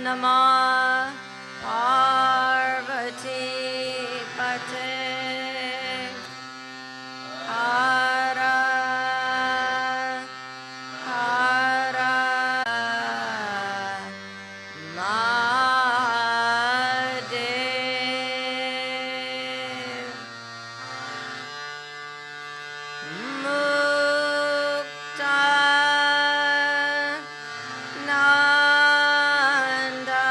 Namah Parvati Pate Hara Hara Mahadev Mukta Nanda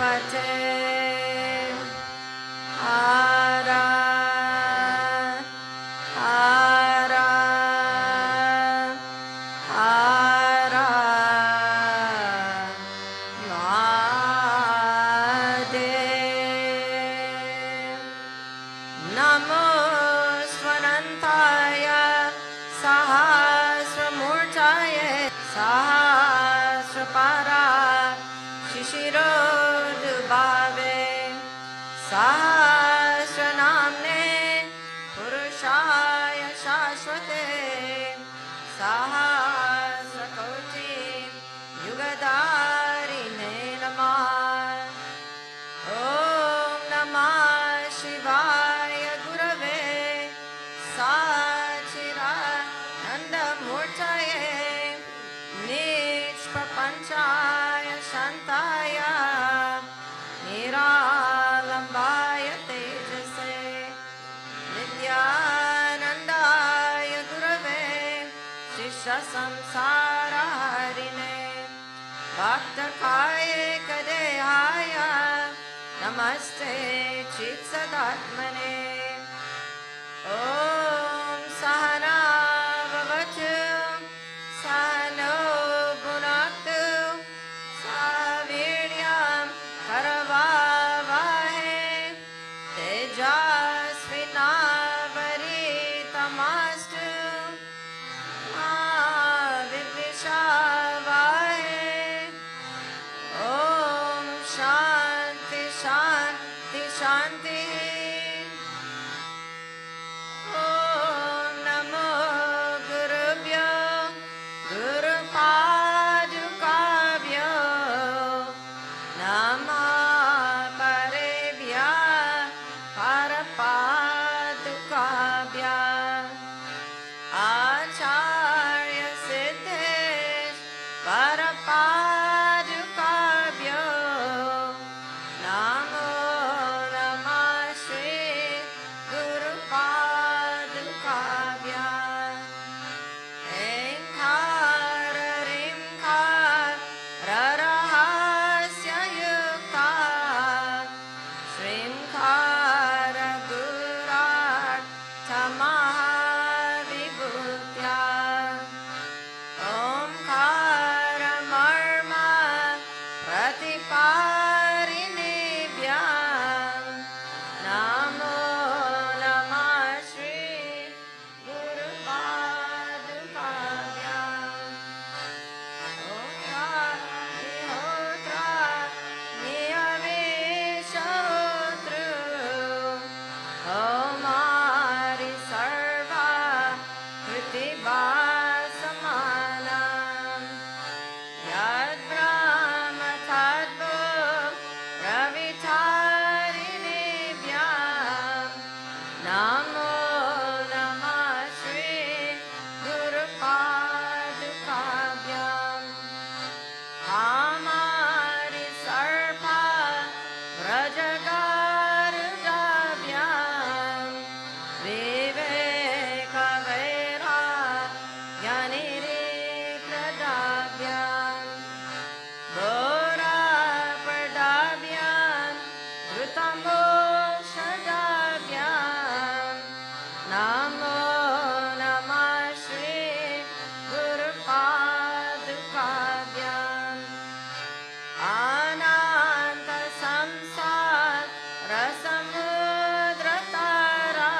pate ara ara ara made namo swanantaya sahasramurtaye sahasrapara Shirodubhave Sahasranamne Purushaya Shashvate Sahasrakoti Yugadarine Namah Om Namah Shivaya Gurave Sachiranandamurtaye Nishpapanchaya Shantaya Niralambaya Tejase Nityanandaya Gurave Shisha Samsara Harine Bhaktakaya Kadehaya Namaste Chitsadatmane Om Sahana Bhavatu Sahano Bhunaktu Saviryam Karavavahe Tejasvinavaritamasthu Ma Vivishavavahe Om Shanti Shanti Shanti Om Namo Gurubhyo Guru Padukabhyo Namah Parebhya Parapadukabhya Acharya Siddhesh Parapadukabhyo Namo Namah Shri Guru Padukabhya Enkara Rimkha Rarahasya Yukta Shrimkhara Gurat Tamaha Vibhutya Omkara Marma Pratiparinibhyam Namo Namah Shri Guru Padukabhyam Otra Niyaveshotru Omari Sarva Kritivasamanam Yad Brahma Tadvo Ravitarinibhyam Namo Namah Shri Guru Padukabhyam Amari Sarpa Vrajagarudabhyam Viveka Vaira Yaniri Pradabhyam Bora Pradabhyam Dhrutambo Shadabhyam Namo Namah Shri Guru Padukabhyam Ananta Samsar Rasamudratara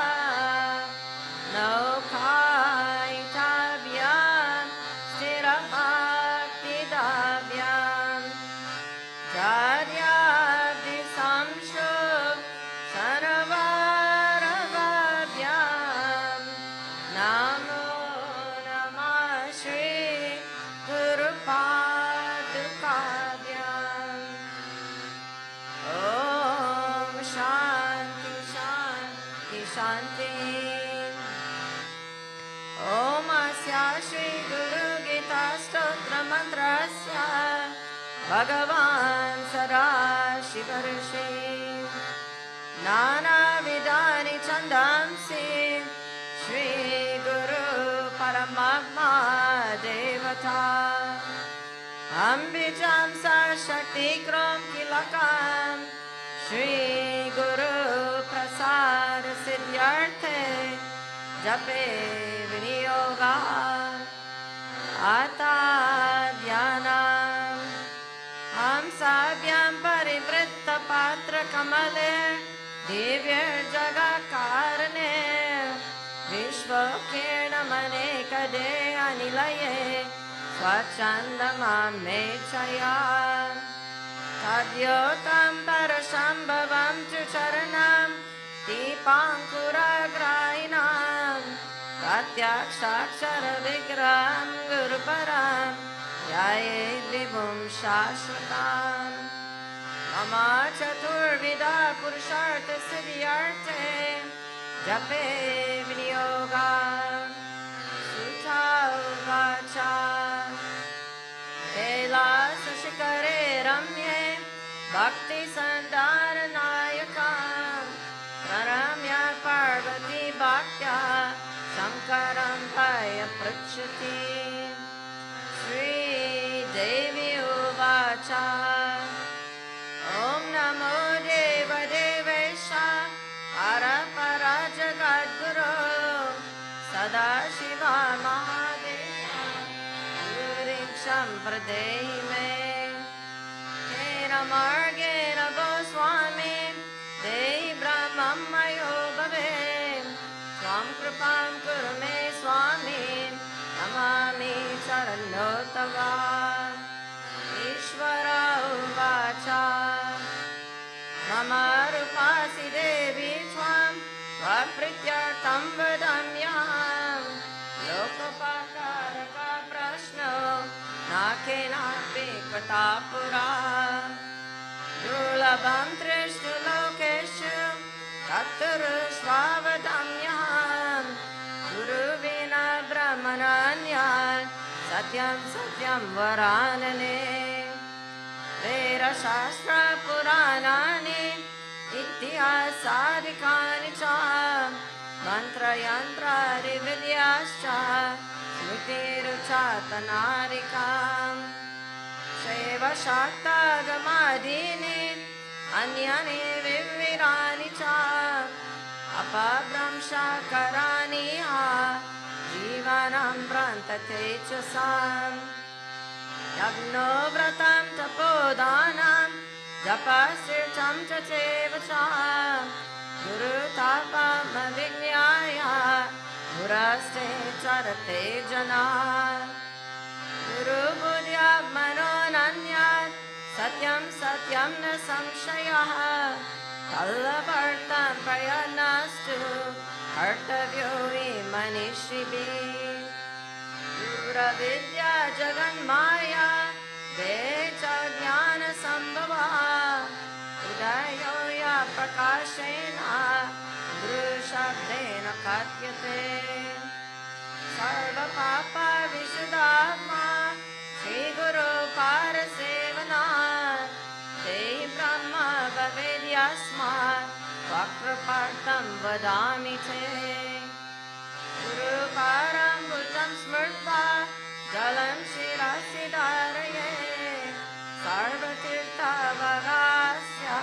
Naukaitabhyam Sthirabhaktidabhyam Jadyabdi Samshub Saravaravabhyam Namo Namah Shri Guru Padukabhyam Om Shanti Shanti Shanti Om Asya Shri Guru Gita Stotra Mantrasya Bhagavan Sarashivarshi Nana Vidani Chandamsi Shri Guru Paramagma Devata Ambijam Sa Shakti Kram Kilaka Shri Guru Prasad Siddhyarthe Jape Viniyoga Ata Dhyanam Ham Sabhyam Parivritta Patra Kamale Divya Jagakarane Vishwa Kirnamanekade Anilaye Swachandamam Nechaya Tadyotam Parashambhavam Chucharanam Deepankuragrainam Pratyakshakshara Vigram Guruparam Yaye Vibhum Shashvatam Mama Chaturvida Purushartha Siddhyarthe Jape Viniyoga Sutta Vacha Kailasa Shikare Ramye Bhakti Sandaranayakam Praramya Parvati Bhaktya Shankaram Paya Prachati Sri Devi Uvacha Om Namo Deva Devesha Arapara Jagadguru Sadashiva Mahadeva Guriksham Pradehi Me Kera Margera Goswami Dei Brahmam Mayo Bhave Swam Kripam Kurume Swami Namami Charanotava Ishvara Uvacha Mama Rupasi Devi Swam Vaprityartam Vadamyam Lokapakaraka Prashno Nakenapi Katapura Durlabam Trishtu Lokeshu Tatturu Svavadamyam Guru Vina Brahmananyam Satyam Satyam Varanane Veda Shastra Puranani Ittihasādikāni ca Mantra Yantra Vidyascha Smritiruchatanārikām Shaiva Shakta Gamadini Anyani Vivirani ca Apabramsha Karaniha Jivanam Prantate Chasam Yagno Vratam Tapodanam Japasirtam Chatevacha Guru Tapam Vinyaya Guraste Charate Jana Guru Budya Manonanya Satyam Satyam Na Samshaya Kallavartam Prayanastu Kartavyo Manishribi Gura Vidya Jagan Maya Vecha Jnana Sambhava Udayoya Prakashena Guru Shabdena Katyate Sarva Papa Vishuddhatma Shri Guru Parasevana Dei Brahma Bhavedyasma Vakrapartam Vadami Te Guru Param Bhujam Smrtva Jalam Shirasi Dharaye Sarvatirtha Vagasya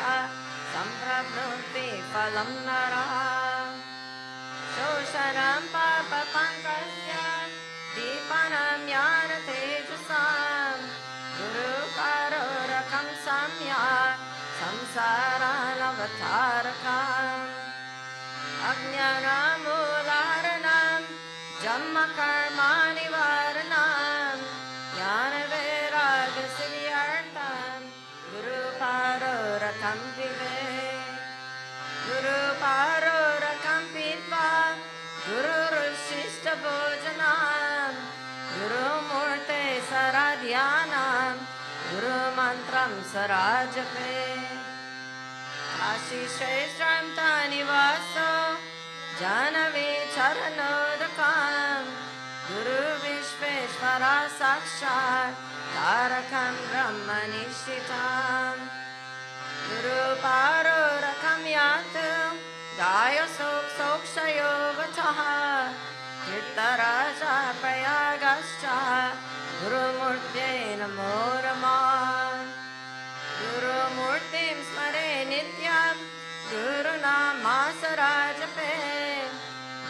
Samprabhuti Phalam Nara Shosharam Papa Pankasya Deepanam Yana Tejasam Guru Karorakam Samya Samsara Lavatarakam Ajnanam Mularanam Jamma Karma Nivaranam Jnana Vairagya Siddhyartam Guru Parorakam Vive Guru Parorakam Pitva Guru Rushishta Bhojanam Guru Murte Saradhyanam Guru Mantram Sarajape Kashi Shrestram Tanivaso Janavi Charanodakam Guru Vishveshvara Sakshat Tarakam Brahmanishitam Guru Parorakam Yatum Daya Sok Sokshayogataha Tirtaraja Prayagascha Guru Murtye Namo Namo Guru Murtim Smare Nitya Dasarajape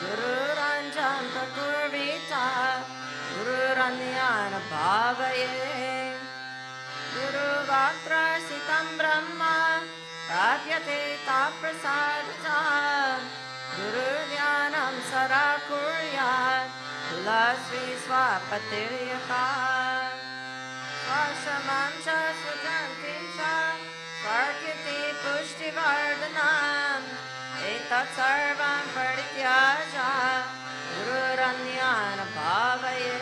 Gururanjam Prakurvita Gururanyana Bhavaye Guru Vaktra Sitam Brahma Prapyate Taprasadata Guru Dhyanam Sarakuryat Tulasvi Swapatiriyaka Swashamam Cha Swajantim Cha Svarkyati Pushtivardhanam Etat Sarvam Parityaja Gururanyana Bhavaye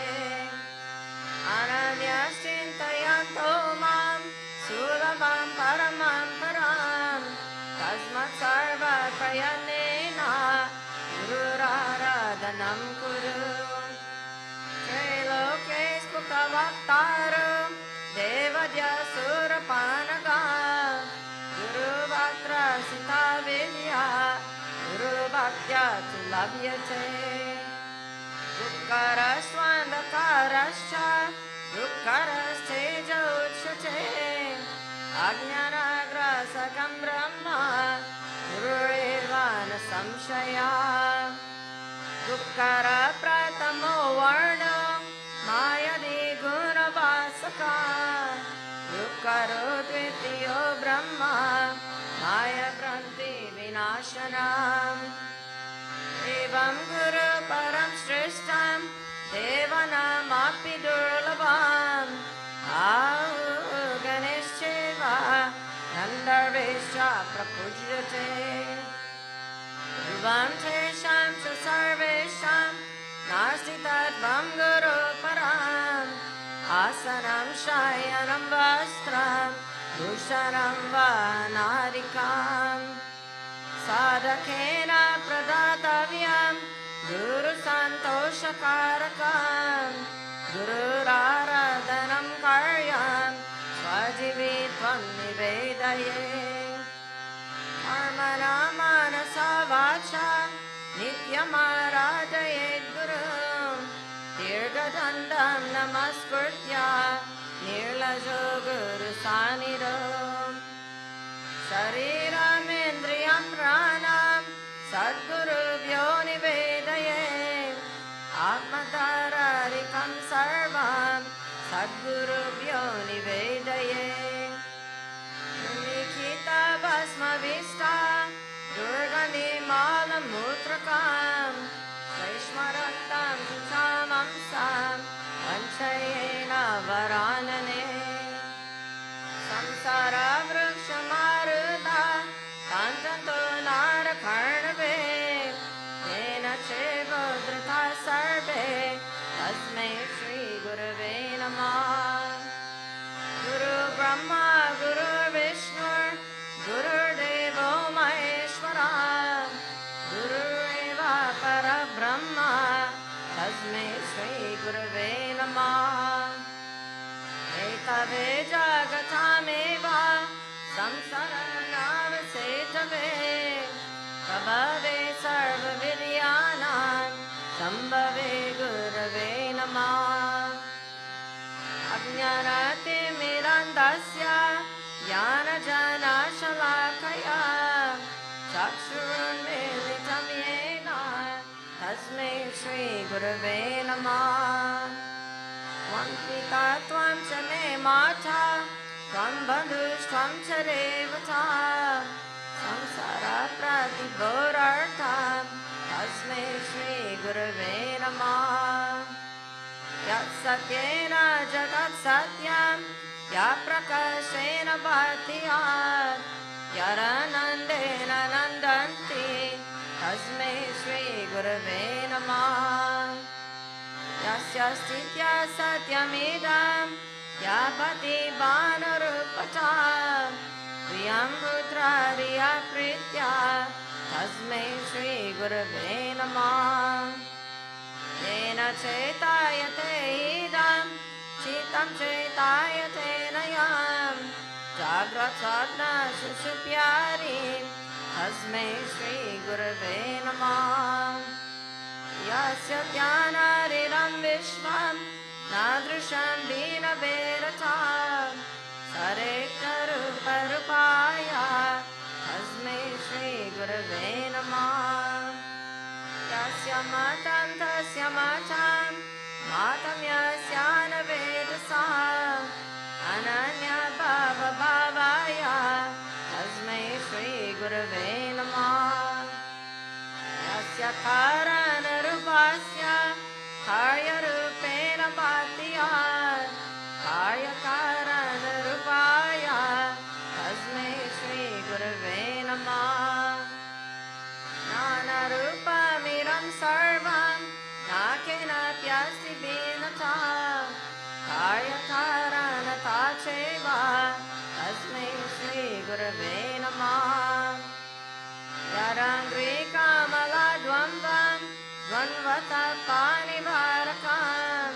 Ananyascintayanto Mam Sulabam Paramam Param Tasmat Sarva Prayanena Gururaradhanam Kuru Triloke Spukavaktaram Devadya Surapanaga Guru Vaktra Sita Vidya Guru Bhaktya Tulabhyate Dukkaraswandakarascha Dukkarastteja Uchate Ajnanagrasakam Brahma Gururevana Samshaya Dukkara Pratamo Varno Mayadi Gunavasaka Dukkaro Dvitiyo Brahma Maya Pranti Vinashanam Evam Guru Param Shrishtam Devanam Api Durlabam Ahu Ganeshcheva Nandarveshcha Prapujyate Dhruvam Tesham Cha Sarvesham Nasti Tadvam Guru Param Asanam Shayanam Vastram Bhushanam Vanarikam Sadhakena Pradatavyam Guru Santoshakarakam Guru Raradhanam Karyam Svajivitvam Nivedaye Karmana Manasa Vacha Nityamaradaye Guru Dirgadandam Namaskurtya Nirlajo Guru Saniram Shariram Indriyam Pranam Sadguru Vyonivedaye Atmadararikam Sarvam Sadguru Vyonivedaye Nikita Basma Vista Durgani Mala Mutrakam Vaishmaraktam Chuchamamsam Vanchayena Varanane Samsara Vrukshamaruda Kantanto Narakarnave Yena Cheva Dhrita Sarve Tasmai Shri Gurave Namah Guru Brahma Guru Vishnu Guru Devo Maheshwara Guru Eva Para Brahma Tasmai Shri Gurave Namah Etave Jagatameva Samsaranavasetave Prabhave Sarva Vidyanam Sambhave Gurave Namah Ajnanati Mirandasya Jnana Jana Shalakaya Chakshurun Militam Yena Tasmai Shri Gurave Namah Vampita Tvam Chame Mata Tvam Bandhush Tvam Charevata Samsara Pratibhorartham Tasmai Shri Gurave Namah Yat Satyena Jagat Satyam Ya Prakashena Bhatiyat Yaranandena Nandanti Tasmai Shri Gurave Namah Yasya Stitya Satyamidam Ya Bhati Bhanarupata Priyam Putrariya Pritya Tasmai Shri Gurave Namah Yena Chetayate Idam Chitam Chetayate Nayam Jagrat Sadna Sushupyari Tasmai Shri Gurave Namah Yasya Dhyanariram Vishvam Nadrisham Bina Berata Sarekta Rupa Rupaya Tasmai Shri Gurave Namah Gurave Namah. Yasya Karanarupasya Karyarupena Bhatya Karyakaranarupaya Tasmai Shri Gurave Namah. Nanarupamiram Sarvam Nakenapyasti Binata Karyakaranata Cheva Tasmai Shri Gurave Namah. Yarangri Kamala Dvamvam Dvanvata Panibharakam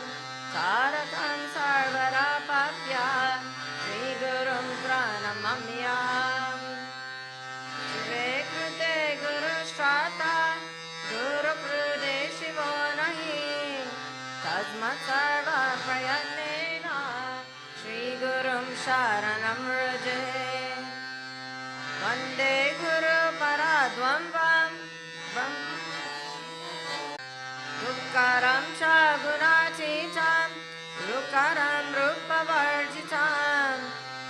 Tarakan Sarvarapapya Shri Gurum Pranamamyam. Shive Krute Guru Strata Guru Krude Shivo Nahi Tasmat Sarva Prayatnena Shri Gurum Sharanam Raje. Vande Guru Paradvamvam Dukkaram Cha Gunachitam Rukaram Rupavarjitam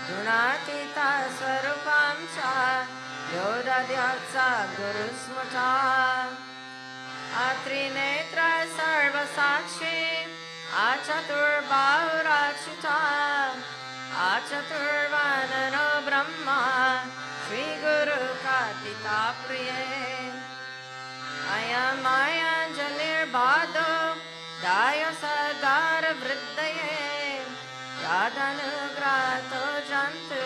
Gunatita Swarupam Cha Yodadyatsa Guru Smata. Atrinetra Sarvasakshi Achatur Bahurachita Achatur Vanano Brahma Shri Guru Katita Priye. Ayam Ayanjalir Bhado Daya Sadara Vriddaye Yadanugrato Jantu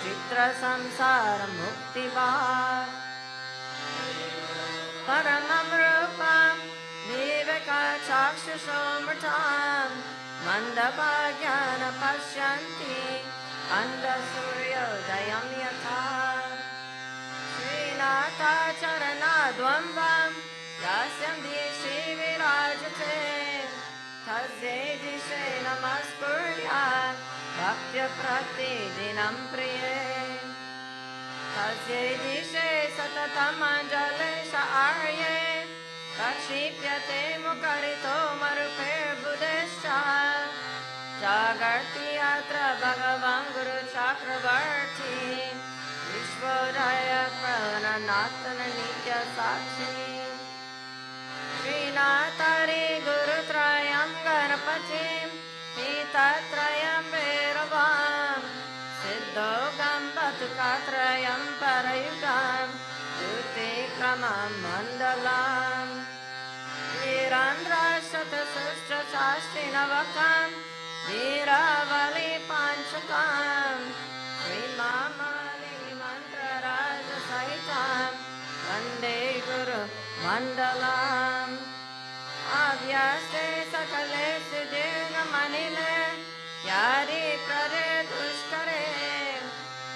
Chitra Samsara Mukti Bhar. Paramam Rupam Viveka Chakshusomratam Mandapajnana Pashyanti Anda Suryodayam Yatha. Srinatha Charana Dvamvam Yasyam Dishi Virajate Tasye Dishe Namaspurya Bhaktya Pratidinam Priye. Tasye Dishe Satatam Anjalesha Arye Rakshipyate Mukarito Marupir Buddhesha Jagarti Yatra Bhagavan Guru Chakravarti Vishwadaya Prananatana Nitya Sakshi. Srinatari Guru Trayam Ganapatim Hitatrayam Bhairavam Siddhogam Batukatrayam Parayugam Duti Kramam Mandalam Virandra Shatasustra Chashti Navakam Viravali Panchakam Srimamali Mantra Raja Sahitam Vande Guru Mandalam. Avyaste Sakale Siddhina Manile Yari Prare Dushkare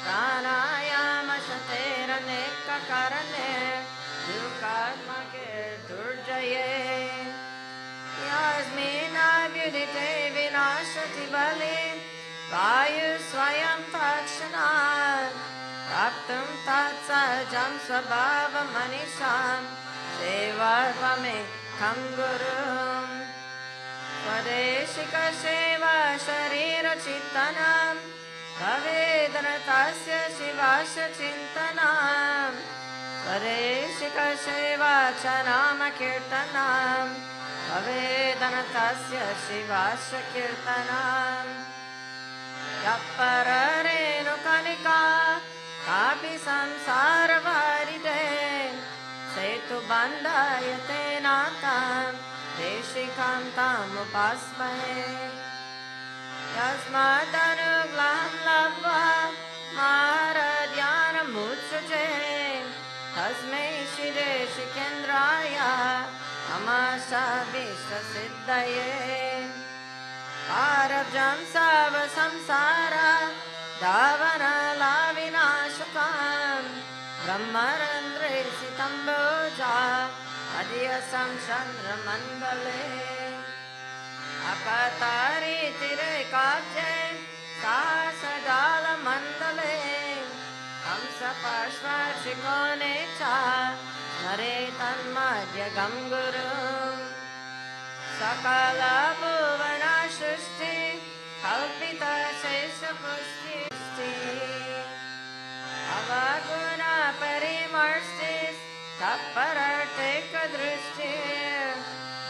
Pranayama Shatera Nekka Karane Dukatmake Durjaye. Yasmina Vyudite Vinashati Bali Vayu Swayam Takshanat Raptum Tatsajam Svabhava Manisham Sevadvame Kam Gurum. Swadeshika Seva Sharira Chittanam Bhavedanatasya Shivasya Chintanam. Swadeshika Seva Chanama Kirtanam Bhavedanatasya Shivasya Kirtanam. Yappararenu Kanika Kapi Samsara Varide Setu Bandayate Natam Deshikam Tam Upasmahe. Yasmadhanuglam Labva Maharadhyana Mutsuje Tasmai Shri Shikendraya Amasha Vishwa Siddhaye. Parabjam Sava Samsara Davana Lavinashakam Brahmarandre Sitamboja Adhyasam Chandra Mandale. Akatari Tire Kabje Sasadala Mandale Hamsa Pashva Shikone Cha Nare Tanmadya Gamgurum. Sakala Bhuvana Shushti Kalpita Shesha Pushti Avaguna तत्परर्थिकदृष्टिर्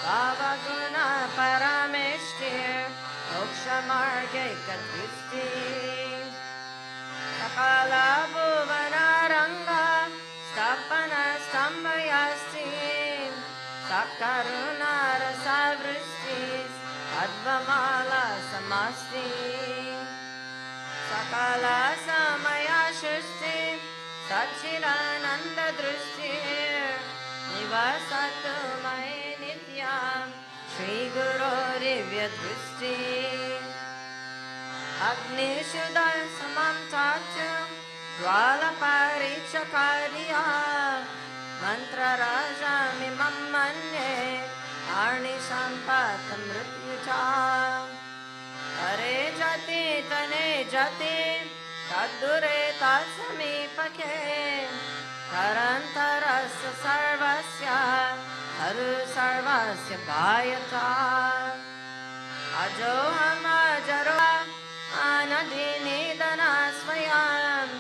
भावगुणा परमेष्टिर् मोक्षमार्गैकदृष्टिः सकला भुवनारङ्गा स्तपनस्तम्भयास्ति सकरुणारसवृष्टिः अद्वमाला समास्ति सकला समया सृष्टि सच्चिदानन्ददृष्टिर् निवसतु मयि नित्यं श्रीगुरोरिव्यदृष्टिः अग्निशुदसमं चाच्यं ज्वालपरीक्षकार्या मन्त्रराजमिमं मन्ये आर्णिसम्पत्मृत्युचा हरे जति तने जति तद्दूरे तत्समीपके तरन्तरस्य सर्वस्य हरु सर्वस्य भायता अजोऽहमजरो अनधिनिधन स्वयम्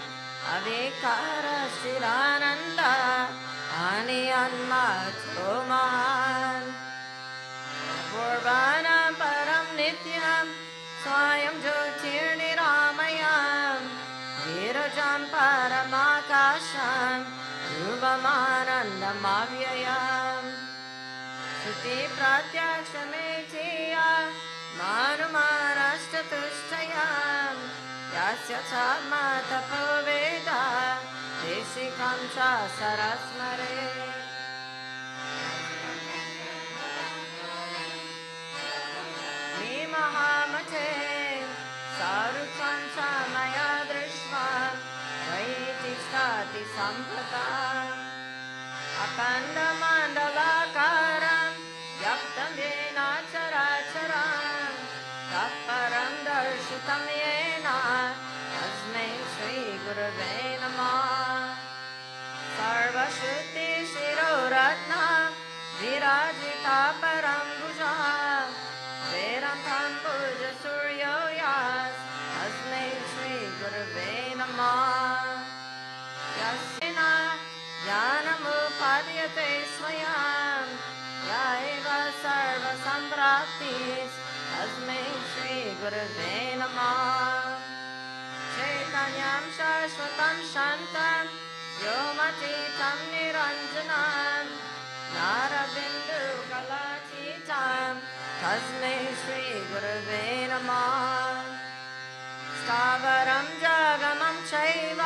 अविकारशिरानन्द आनयन्मतो महान् पूर्वाणां परं नित्यं स्वयं ज्योतिर्निरामयम् वीरजां परमाकाशं ध्रुवमानन्दमव्ययम् श्रुतिप्रत्यक्षमेधिया मानुमानश्चतुष्टयम् यस्य च मतपो वेद देशिकं च सरस्मरे महामते सारुकं च मया दृष्ट्वा वैतिष्ठति सम्पदा अखण्डमण्डलाकारं व्यक्तं येन चराचरं तत्परं दर्शितं येन तस्मै श्रीगुरवे नमः सर्वश्रुतिशिरोरत्ना विराजिता परं भुजः वेदान्तम्बुजसूर्यो यास् तस्मै श्रीगुरवे नमः यस्येन ज्ञानमुपाद्यते स्वयं य एव सर्वसम्प्राप्तिः तस्मै श्रीगुरवे नमः चैतन्यं शाश्वतं शान्तं व्योमतीतं निरञ्जनं नारबिन्दुकलातीतं तस्मै श्रीगुरवे नमः स्थावरं जगमं चैव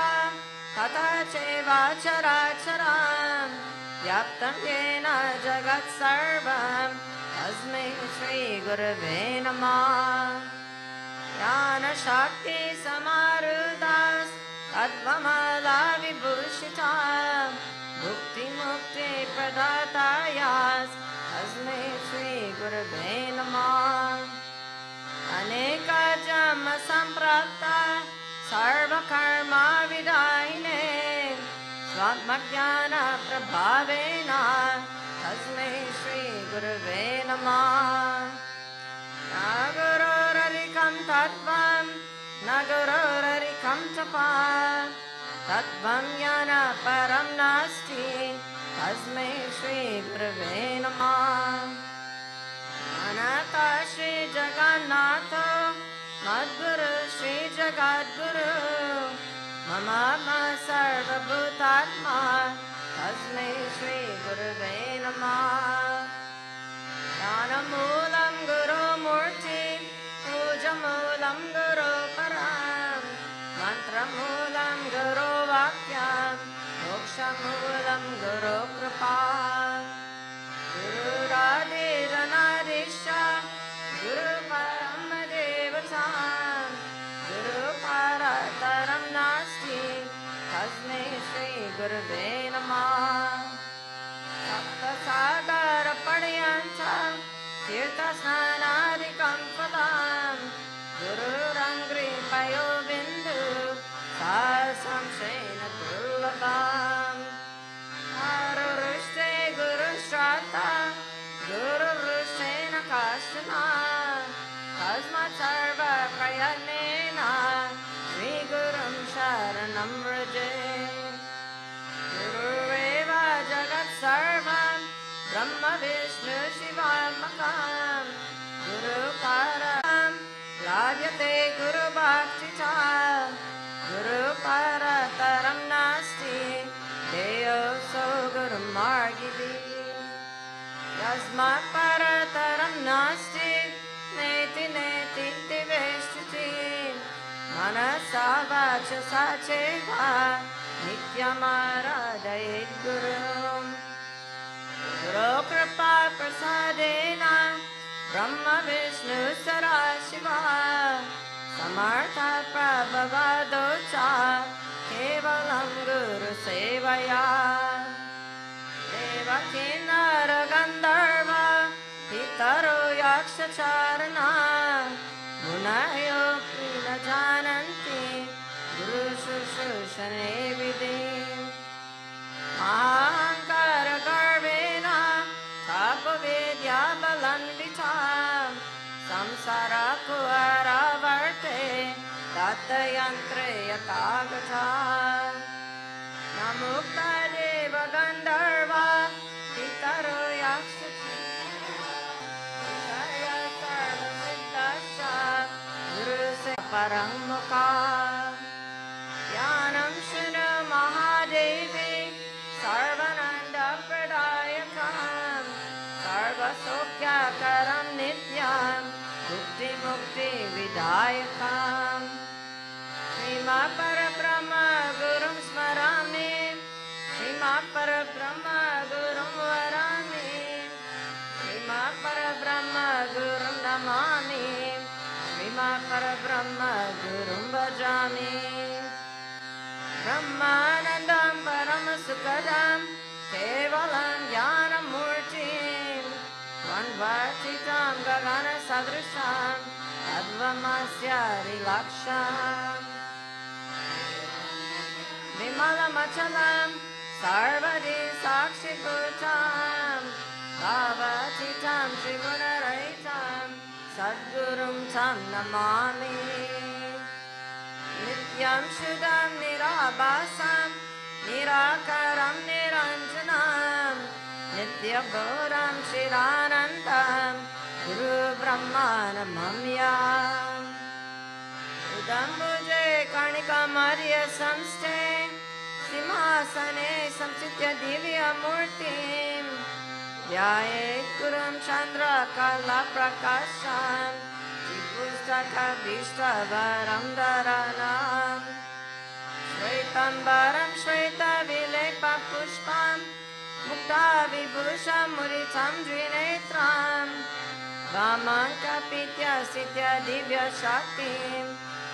तथा चैव चराचरं व्याप्तं येन जगत्सर्वं तस्मै श्रीगुरवे नमः ज्ञानशक्तिसमारुदास्तत्त्वमलाविभूषिता भुक्तिमुक्तिप्रदातायास् तस्मै श्रीगुरवे नमः अनेकजन्मसम्प्राप्ता सर्वकर्मविदायिने स्वात्मज्ञानप्रभावेन तस्मै श्रीगुरवे नमः न गुरोरधिकं तत्त्वं न गुरोरधिकं तपः तत्त्वं ज्ञान परं नास्ति तस्मै श्रीगुरवे नमः अनाथ श्रीजगन्नाथ मद्गुरु श्रीजगद्गुरु मम सर्वभूतात्मा तस्मै श्रीगुरवे नमः ज्ञानमूलं गुरुमूर्ति पूजमूलं गुरुपरं मन्त्रमूलं गुरुवाक्यं मोक्षमूलं गुरुकृपा गुरुराधिरनादिश्च गुरुपरं देवतां गुरुपरतरं नास्ति तस्मै श्रीगुरवे नमः सप्तसागरपर्यन्तं तीर्थस्नानादिकं फलं गुरुरङ्घ्रिपयो बिन्दु सा संशयेन दुर्लभम् आरुरुष्टे गुरुश्राद्धा गुरुरुष्टेन काश्चन तस्मात् सर्वप्रयत्नेन श्रीगुरुं शरणं व्रजे गुरुरेव जगत् Brahma Vishnu Shivamakam Guru Param Ladyate Guru Bhakti Cha Guru Parataram Nasti Deyo So Guru Margidi Yasmat Parataram Nasti Neti Neti Diveshtiti Manasa Vacha Sacheva Nityamaradayet Guru Guru Kripa Prasadena Brahma Vishnu Sarashiva Samartha Prabhavadocha Kevalam Guru Sevaya Devaki Naragandharva Pitaro Yaksha Charana Munayo Prina Jananti Guru Shushushane Vidim Ahankara Garbena Tapavidya Balanvita Samsara Kuara Varte Tata Yantre Yatagata Namukta Deva Gandharva Pitaro Yaksha Jaya Sarva Siddhasha Guru Se Paramukha Yanam Shunu Mahadevi Sarvananda Pradayakam Sarva Sokya Karam Nityam Mukti Mukti Vidayakam Srima Parabrahma Gurum Smarami Srima Parabrahma Gurum Varami Srima Parabrahma Gurum Namami Srima Parabrahma Gurum Bhajami Brahmanandam Paramasukadam Kevalam Jnanamurtim Vanvartitam Gagana Sadrisham Advamasya Rilaksham Vimalamachalam Sarvadi Sakshibhutam Bhavatitam Tribunaraitam Sadgurum Tam Namami Nityam Shudam Nirabhasam Nirakaram Niranjanam Nitya Bodham Shiranandam Guru Brahmana Mamyam Udambuje Karnika Madhya Samste Simhasane Samsitya Divya Murtim Dhyaye Gurum Chandra Kala Prakasham Pustaka Vishtavaram Dharanam Shvetambaram Shveta Vilepa Pushpam Mukta Vibhusha Muritam Dvinetram Vamanka Pitya Sitya Divya Shaktim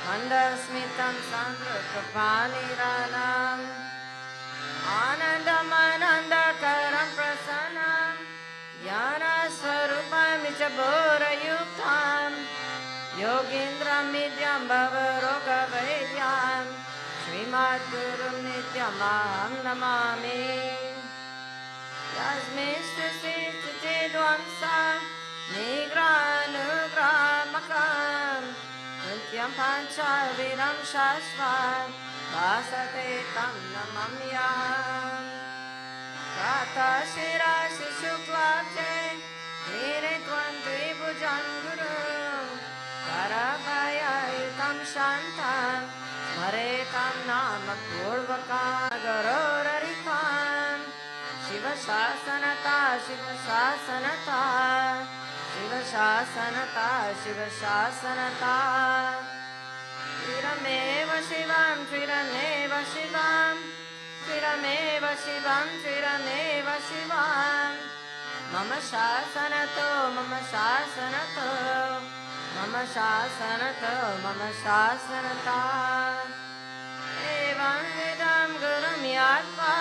Mandasmitam Sandra Kapaniranam Anandam Anandakaram Prasanam Jnana Swarupam Ichabora Yuktam Yogindra Midyam Bhavaroga Vaidyam Srimad Gurum Nityam Aham Namami Yasmistu Sitati Dvamsa Nigra Nugra Makam Nityam Pancha Viram Shashvat Vasate Tam Namamyam Rata Shira Shishuklabje Niritvam Dvibhujam Guru Karabhaya Yutam Shantam Smaretam Nama Purvaka Garorarikam Shiva Shasanata Shiva Shasanata Shiva Shasanata Shiva Shasanata Trirameva Shivam Trirameva Shivam Trirameva Shivam Trirameva Shivam Mama Shasanato Mama Shasanato Mama Shasanato Mama Shasanata Evam Vidam Gurum Yatva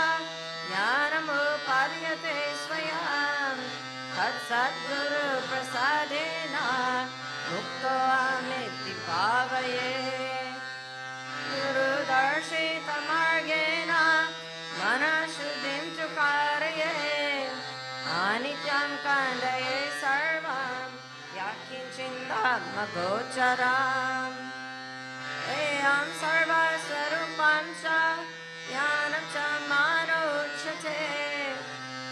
Jnanam Upadhyate Swayam Tat Sadguru Prasadena Mukto Amiti Bhavaye Guru Darshita Margena Manashuddhim Tukaraye Anityam Kandaye Sarvam Yakinchindadma Gocharam Eyam Sarva Swarupam Cha Jnanam Cha Manochate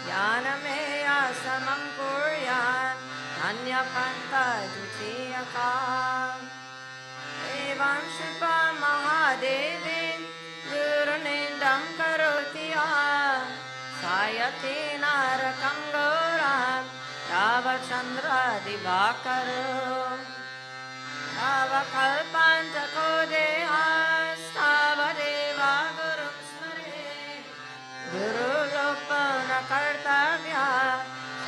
Jnanameya samam kuryan anyapanta dutiyaka. Evam Shiva Mahadevi Gurunindam Karotya Sayate Narakam Gauram Yava Chandra Divakaro Yava Kalpanta Kodeha Stava Deva Gurum Smare Guru Lopana Kartavya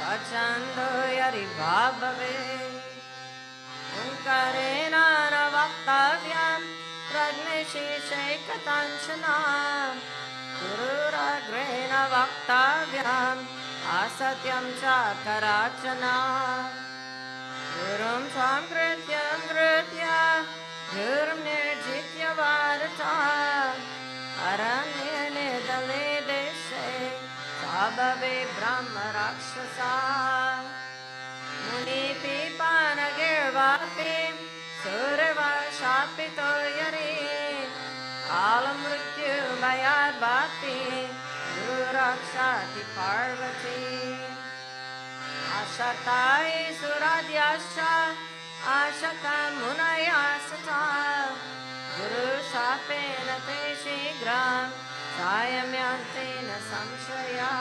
Sachando Yari Bhabave Karena Navakthavyam Prajneshishekatanchana Gururagrena Vakthavyam Asatyam Chakarachana Gurum Swam Krityam Kritya Gurum Nirjitya Varata Aranye Nidale Deshe Sabhave Brahma Rakshasa Muni Pipana Girvapi Surva Shapito Yari Alamrutyu Mayad Bhakti Durakshati Parvati Ashatai Suradyascha Ashaka Munayasata Guru Shapena Te Shigram Sayamyantena Samshaya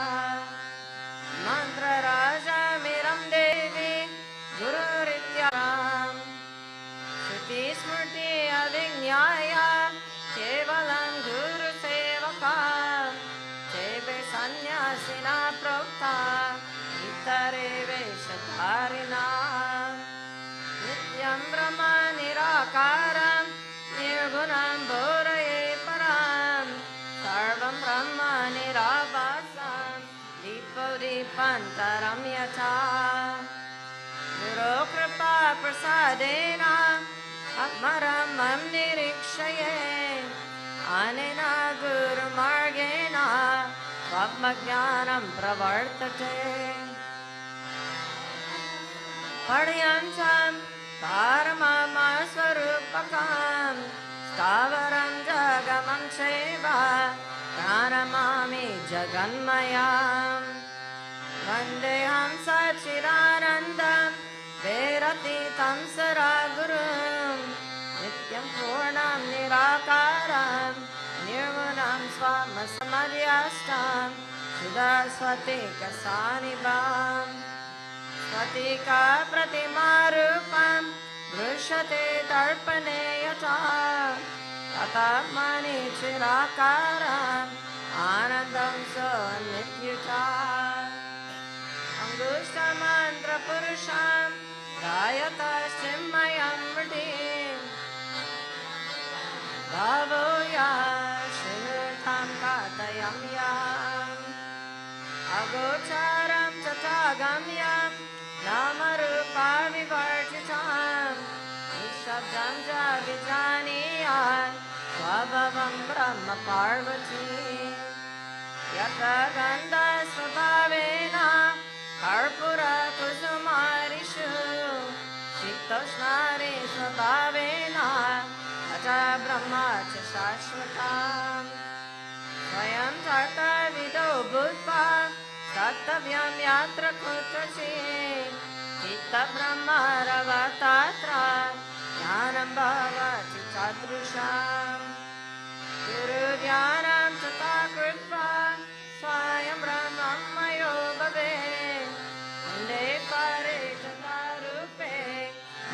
Mantra Raja Miram Devi Guru Rityaram Shruti Smrti Avignaya Kevalam Guru Sevakam Tebe Sanyasina Prokta Itare Veshatharina Nityam Brahma Nirakaram Nirgunam Bodhaye Param Sarvam Brahma Niravasam Dipantaram Yata Guru Kripa Prasadena Atmaramam Nirikshaye Anena Guru Margena Vapmajnanam Pravartate Padyantam Paramama Swarupakam Stavaram Jagamam Cheva Pranamami Jaganmayam Vandeham Sachidanandam Veratitam Saragurum Nityam Purnam Nirakaram Nirgunam Swamasamadhyastam Sudaswati Kasanibam Swatika Pratimarupam Drushyate Darpane Yata Tatamani Chirakaram Anandam Nityuta Angushta Mantra Purusham Gayata Shimmayam Vridim Bhavoya Shrinutam Katayam Yam Agocharam Tatagamyam Namarupa Vivarjitam Nishabdam Javijaniyan Swabhavam Brahma Parvati Yata Gandha Svabhavena Karpura Kusumarishu Shiktoshmari Svabhavena Aja Brahma Cha Shashvatam Swayam Tarta Vido Bhutva Tattavyam Yatra Kutrachi Hita Brahma Ravatatra Jnanam Bhavati Chadrusham Guru Dhyanam Tata Kripva Swayam Brahmam Mayo Bhave Munde Pare Tatarupe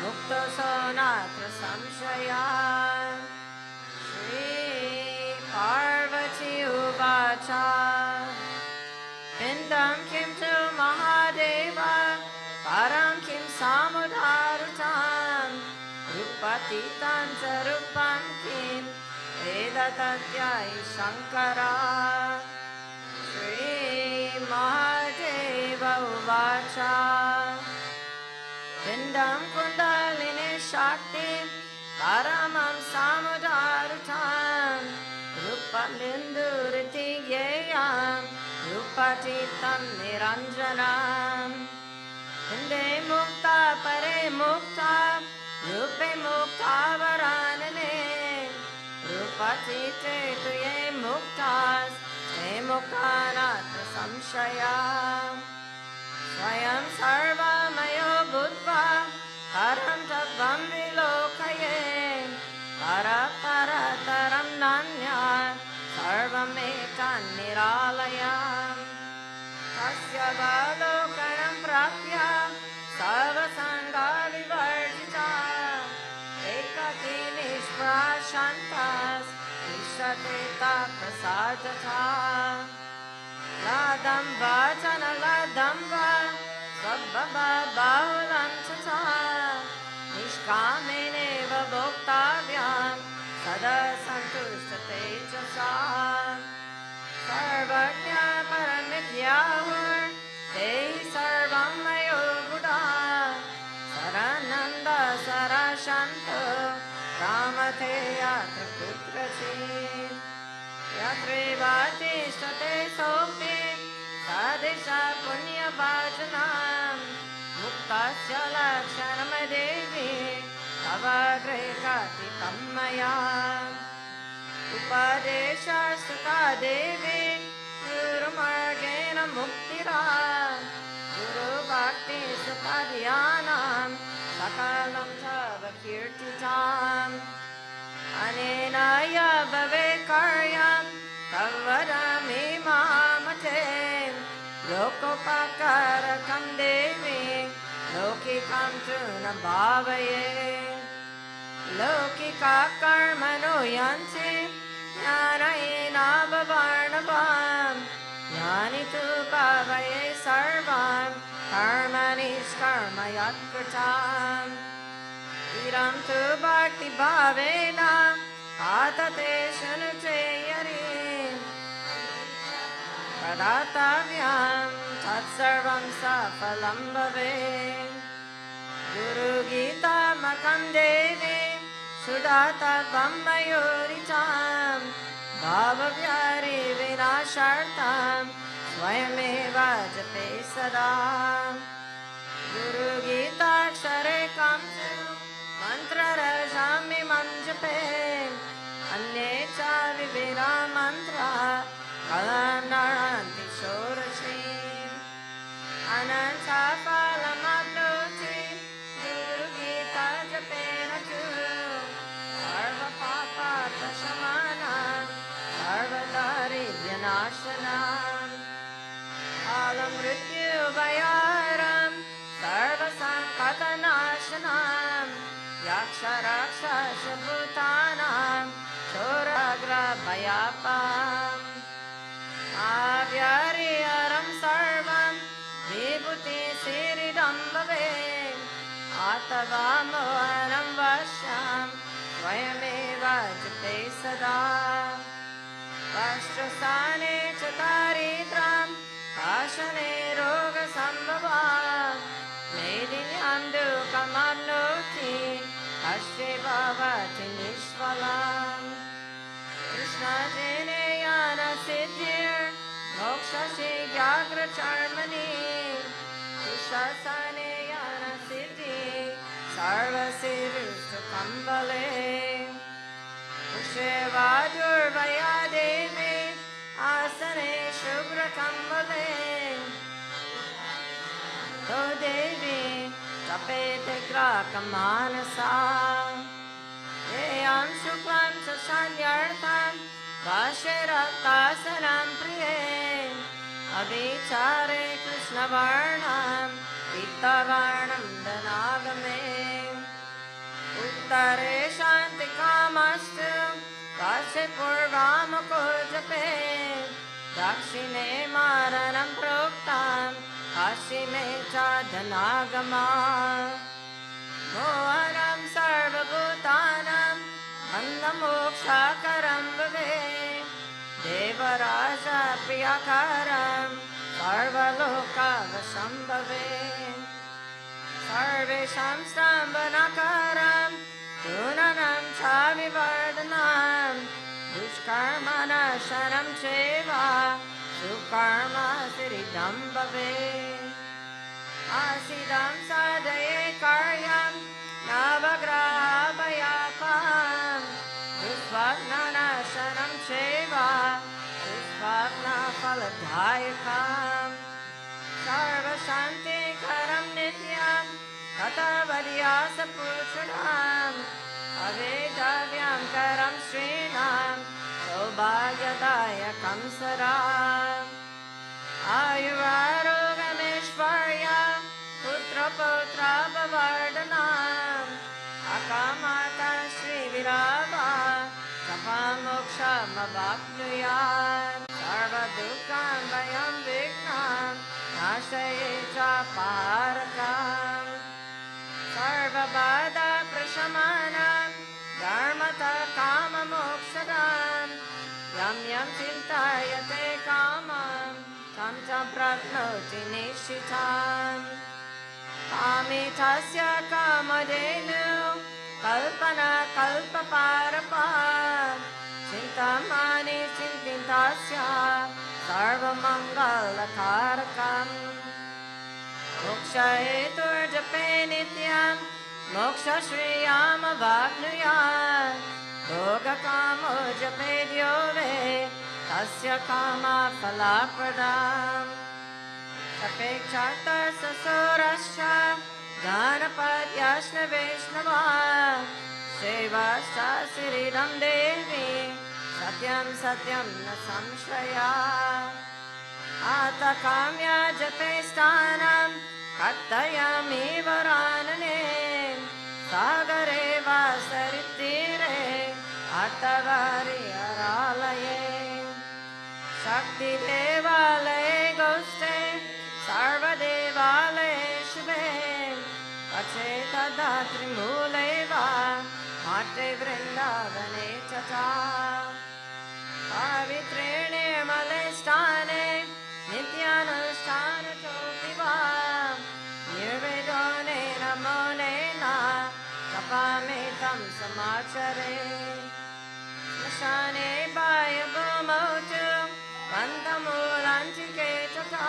Mukta Sonatra Samshaya Shri Parvati Uvacha Pindam Kim Tu Mahadeva Param Kim Samudharutam Rupatitam Charupam Kim Vedatatyai Shankara Shri Mahadeva Uvacha Pindam Kundalini Shakti Paramam Samudharutam Rupam Ninduriti Yeyam Rupatitam Niranjanam Hinde Mukta Pare Mukta Rupe Mukta Varanane Rupatite Tuye Muktas Te Muktanatra Samshaya Swayam sarvamayo bhutva param tattvam vilokaye parataram nanya sarvametan niralayam tasya balokanam prapya sarvasanga vivarjita ekati nishprashantas ishateta prasadata ladamba jana ladamba sabbaba bahulam tata nishkamineva bhoktavyam sada santushtate chasa sarvajna paramityahur tehi sarvam mayo buddha sarananda sarashanto ramate yatra putrachit yatre vajishtate sopi sadisha punya vajanam muktasya lakshanam devi tava grehati kammaya upadesha sutta devi guru margena muktira guru bhakti sutta dhyanam sakalam tava kirtitam anena ya bhave karyam tavadami mahamate lokopakarakam devi lokikam tuna bhavaye lokika karmano yanti jnanayena bhavarnabam jnani tu bhavaye sarvam karmanishkarmayat kritam idam tu bhakti bhavena atate shanuteyari pradatavyam tatsarvam safalam bhavet guru gita makam devi sudata vammayoritam bhavavyari vinashartam swayameva jate sada guru gita akshare kamtu mantra rajami manjape anye cha vivira mantra kalanaranti shorashim ananta phalamapnuti guru gita japena tu sarva papa prashamanam sarva daridyanashanam alam mrityu vayaram sarva sankatanashanam yaksha rakshasha bhutanam choragra bhayapam avyari aram sarvam vibhuti siridam bhave atavamo aram vasham svayameva jate sada vashtrasane chataridram ashane roga sambhavam medinyam dukamamnoti ashre bhavati nishvalam krishna jene yana siddhir moksha shigyagra charmani kushasane yana siddhi sarva sirushta kambale kushe vajurvaya devi asane shubhra kambale to devi tapete grakamanasa yam shuklam sasanyartam vashiraktasanam priye abhichare krishna varnam pittavarnam danagame uttare shanti kamastu vashe purvamako jape dakshine maranam proktam ashime cha dhanagama mohanam sarvabhutanam bandhamoksha-karam bhave devaraja priyakaram sarvaloka-vasham bhave sarvesham stambhanakaram gunanam cha vivardhanam dushkarma-nashanam cheva sukarma siddham bhave asidam sadaye karyam navagraha bhayapam dusvagna-nashanam cheva dusvagna-phaladhayakam सर्वशान्तिकरं नित्यं ततवर्यासपूषणाम् अवेदव्यं करं श्रीणां सौभाग्यदायकं सदाम् आयुरारोग्यमेश्वर्या पुत्रपौत्रापवर्धनम् अकामाता श्रीविरामा सपामोक्षमवाप्नुयात् सर्वदुःखं भयं विघ्नं नाशये च पारकम् सर्वबाधाप्रशमनं धर्मतः काममोक्षदम् यं यं चिन्तयते कामं तं च प्राप्नोति निश्चितम् कामितस्य कामधेनु कल्पना कल्पपारपा चिन्तामणि चिन्तितस्य सर्वमङ्गलकारकम् मोक्षहेतुर्जपे नित्यं मोक्षश्रेयामवाप्नुयात् भोगकामो जपेद्यो वे तस्य कामफलप्रदम् अपेक्षातः ससुरश्च गणपत्यश्च वैष्णवा सेवाश्च श्रीरं देवी सत्यं सत्यं न संशया आतकाम्य जपे स्थानं कथयामि वरानने सागरे वा सरितीरे अतवारि अरालये शक्तिदेवालये गोष्ठे सर्वदेवालये शुभे पचेतदा त्रिमूले वा माटे वृन्दावने च पवित्रे निर्मले स्थाने नित्यानुष्ठानचोऽपि वा निर्वेदोनेन मौनेन जपामि तं समाचरे श्मशाने बाह्यभूमौ च बन्धमूलान्तिके तथा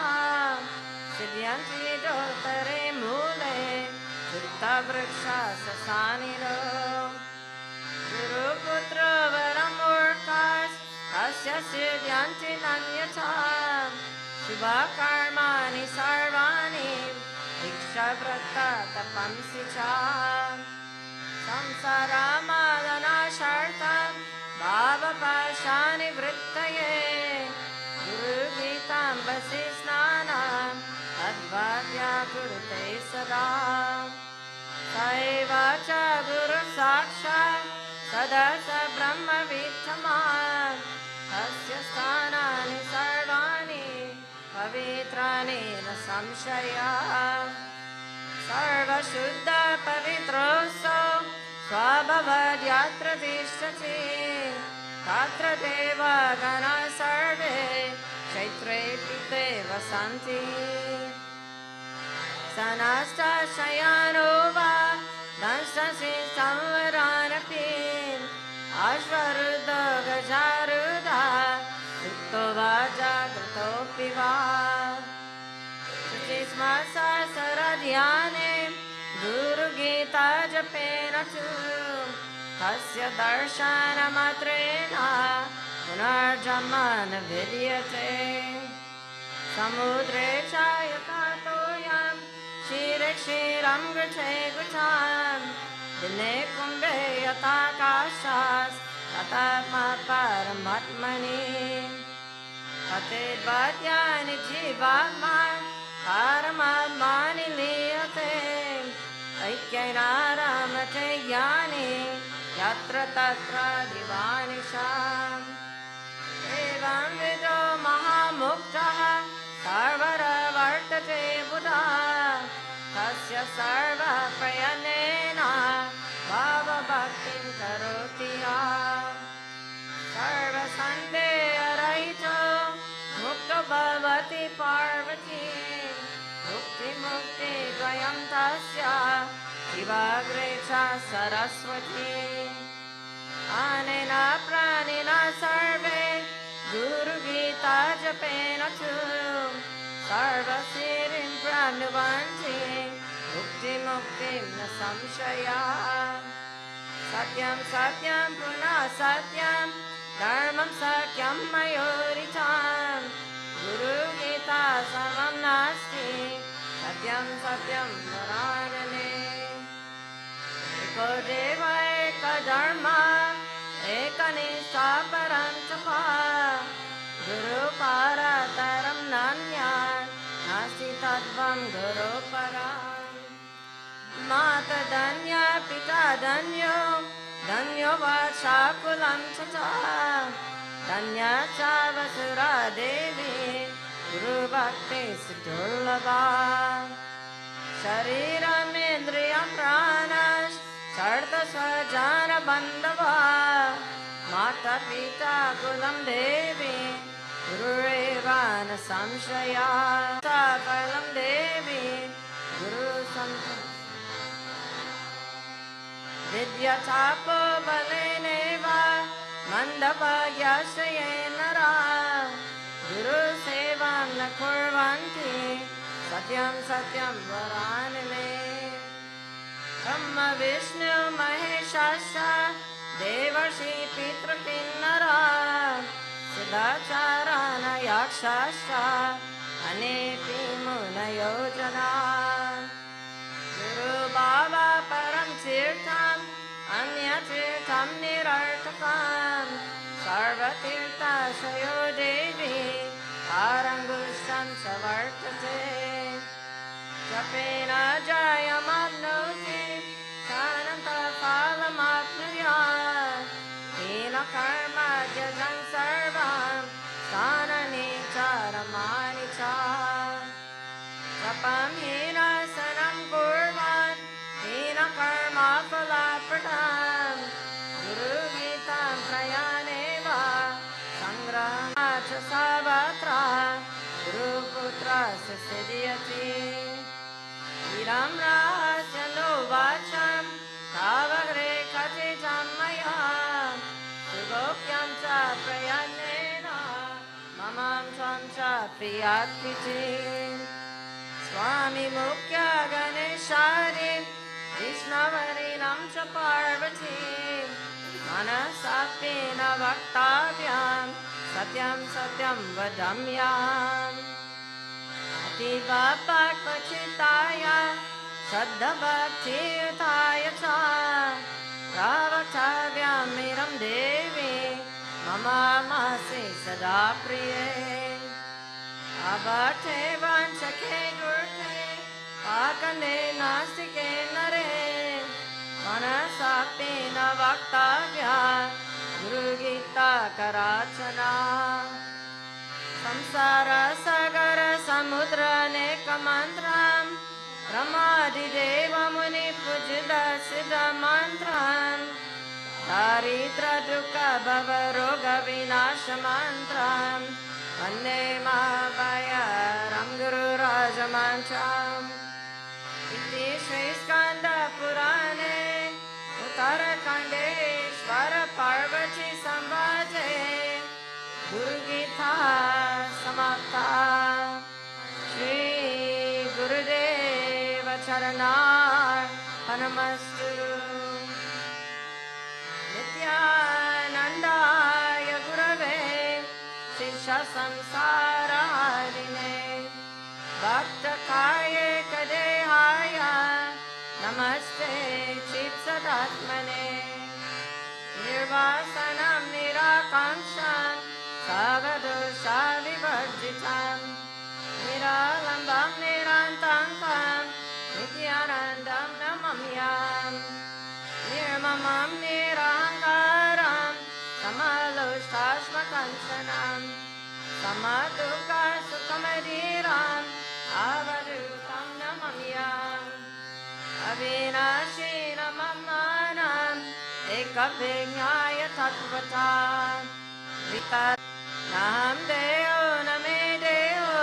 सिद्ध्यन्ति दोत्तरे मूले चित्तवृक्षा ससानिरो गुरुपुत्रो वरमूर्खास् तस्य सिद्ध्यन्ति नान्यथा शुभकर्माणि सर्वाणि दीक्षाव्रता तपंसि च संसारमादनाशार्थं भावपाशानिवृत्तये गुरुगीताम्बसि स्नानं तद्वाद्या कुरुते सदा स एव च गुरुसाक्षात् सदा स ब्रह्मविद्यमान् तस्य स्थानानि सर्वाणि पवित्राणि न संशयः सर्वशुद्ध पवित्रोऽसौ स्वभवद्यत्र तिष्ठति तत्र देवगणाः सर्वे चैत्रे पीते वसन्ति स नष्टशयानो वा दंशसि संवरानपि अश्वरुद्धो गजारुधः सुप्तो वा जागृतोऽपि वा शुचिस्म सहस्रध्याने गुरुगीता जपेन च तस्य दर्शनमात्रेण पुनर्जन्म न विद्यते समुद्रे च यथा तोयं क्षीरे क्षीरं गृहे गुच्छां दिने कुम्भे यथाकाशात् तथा परमात्मनि पतेद्वाद्यानि जीवात्मा परमात्मानि लीयते ऐक्यैनारमते ज्ञानि यत्र तत्र दिवानिशाम् एवं विदो महामुक्तः सर्वरवर्तते बुधा तस्य सर्वप्रयत्नेन भावभक्तिं करोति सर्वसन्देहरहितो मुक्तो भवति पार्वती मुक्तिद्वयं तस्य शिवाग्रे च सरस्वती अनेन प्राणिना सर्वे गुरुगीता जपेन च सर्वसिद्धिं प्राप्नुवन्ति मुक्तिं न संशयः सत्यं सत्यं पुनः सत्यं धर्मं सत्यं मयोरितं गुरुगीता सर्वं नास्ति Satyam Satyam Varanane. Eko Deva Eka Dharma Eka Nishtha Parantapa. Guru Parataram Nanyan Nasti Tattvam Guru Param. Mata Danya Pita Danyo Danyo Vachakulam Chata. Danya Chavasura Devi Guru Bhakti Siddhulabha. Shariram Indriyam Pranash Sarta Sajana Bandava. Mata Pita Kulam Devi Guru Evana Samshaya. Sakalam Devi Guru Samshaya. Vidya Tapo Baleneva Mandapa Yashayenara. Guru Sevam na Kurvanti Satyam Satyam Varanile. Brahma Vishnu Maheshasha Devarshi Pitra Kinnara. Siddhacharana Yakshasha Anepi Munayojana. Guru Baba Param Tirtam Anya Tirtam Nirartakam. Sarva Tirtha Shayo Devi Arangushtam Savartate. Japena Jayamapnoti Sananta Phalamapnuya. Hina Karma Jajam Sarvam Sanani Charamani Cha. Japam Hina Sanam Kurvan Hina Karma Phalapratam. Guru Gitam Prayaneva Sangrama Cha Savatra. Guru Putra Siddhyati. Iram Rahasya No Vacham Tavagre Kachitam Maya. Sugopyam Cha Prayanena Mamam Tvam Cha Priyatiti. Swami Mukhya Ganeshari Vishnavarinam Cha Parvati. Manasapena Vaktavyam Satyam Satyam Vadamyam. Ativa Pakvachitaya Saddha Bhakti Utaya Cha. Pravaktavyam Miram Devi Mama Masi Sada Priye. Abhate Vanchake Gurte Pakande Nastike Nare. Manasapena Vaktavya Guru Gita Karachana. Samsara Sagara Samudra Neka Mantram. Ramadi Deva Muni Pujida Siddha Mantram. Daritra Dukkha Bhava Roga Vinasha Mantram. Vande Mahavaya Ram Guru Raja Mantram. Iti Shri Skanda Purane Uttarakhande Ishvara Parvati Sambhaje. Guru Gita Samapta. Shri Gurudeva Charanar Panamastu. Nityanandaya Gurave Shisha Samsara Harine. Bhakta Kaye Kadehaya Namaste Chitsadatmane. Nirvasanam Nirakankshan Sagadosha Vivarjitam. Niralambam Nirantankam Nityanandam Namamyam. Nirmamam Nirankaram Samaloshashmakanchanam. Samaduka Sukhamadiram Avadutam Namamyam. Avinashi Namamanam Ekavignaya Tattvatam. Vitat Naham Deo Name Deo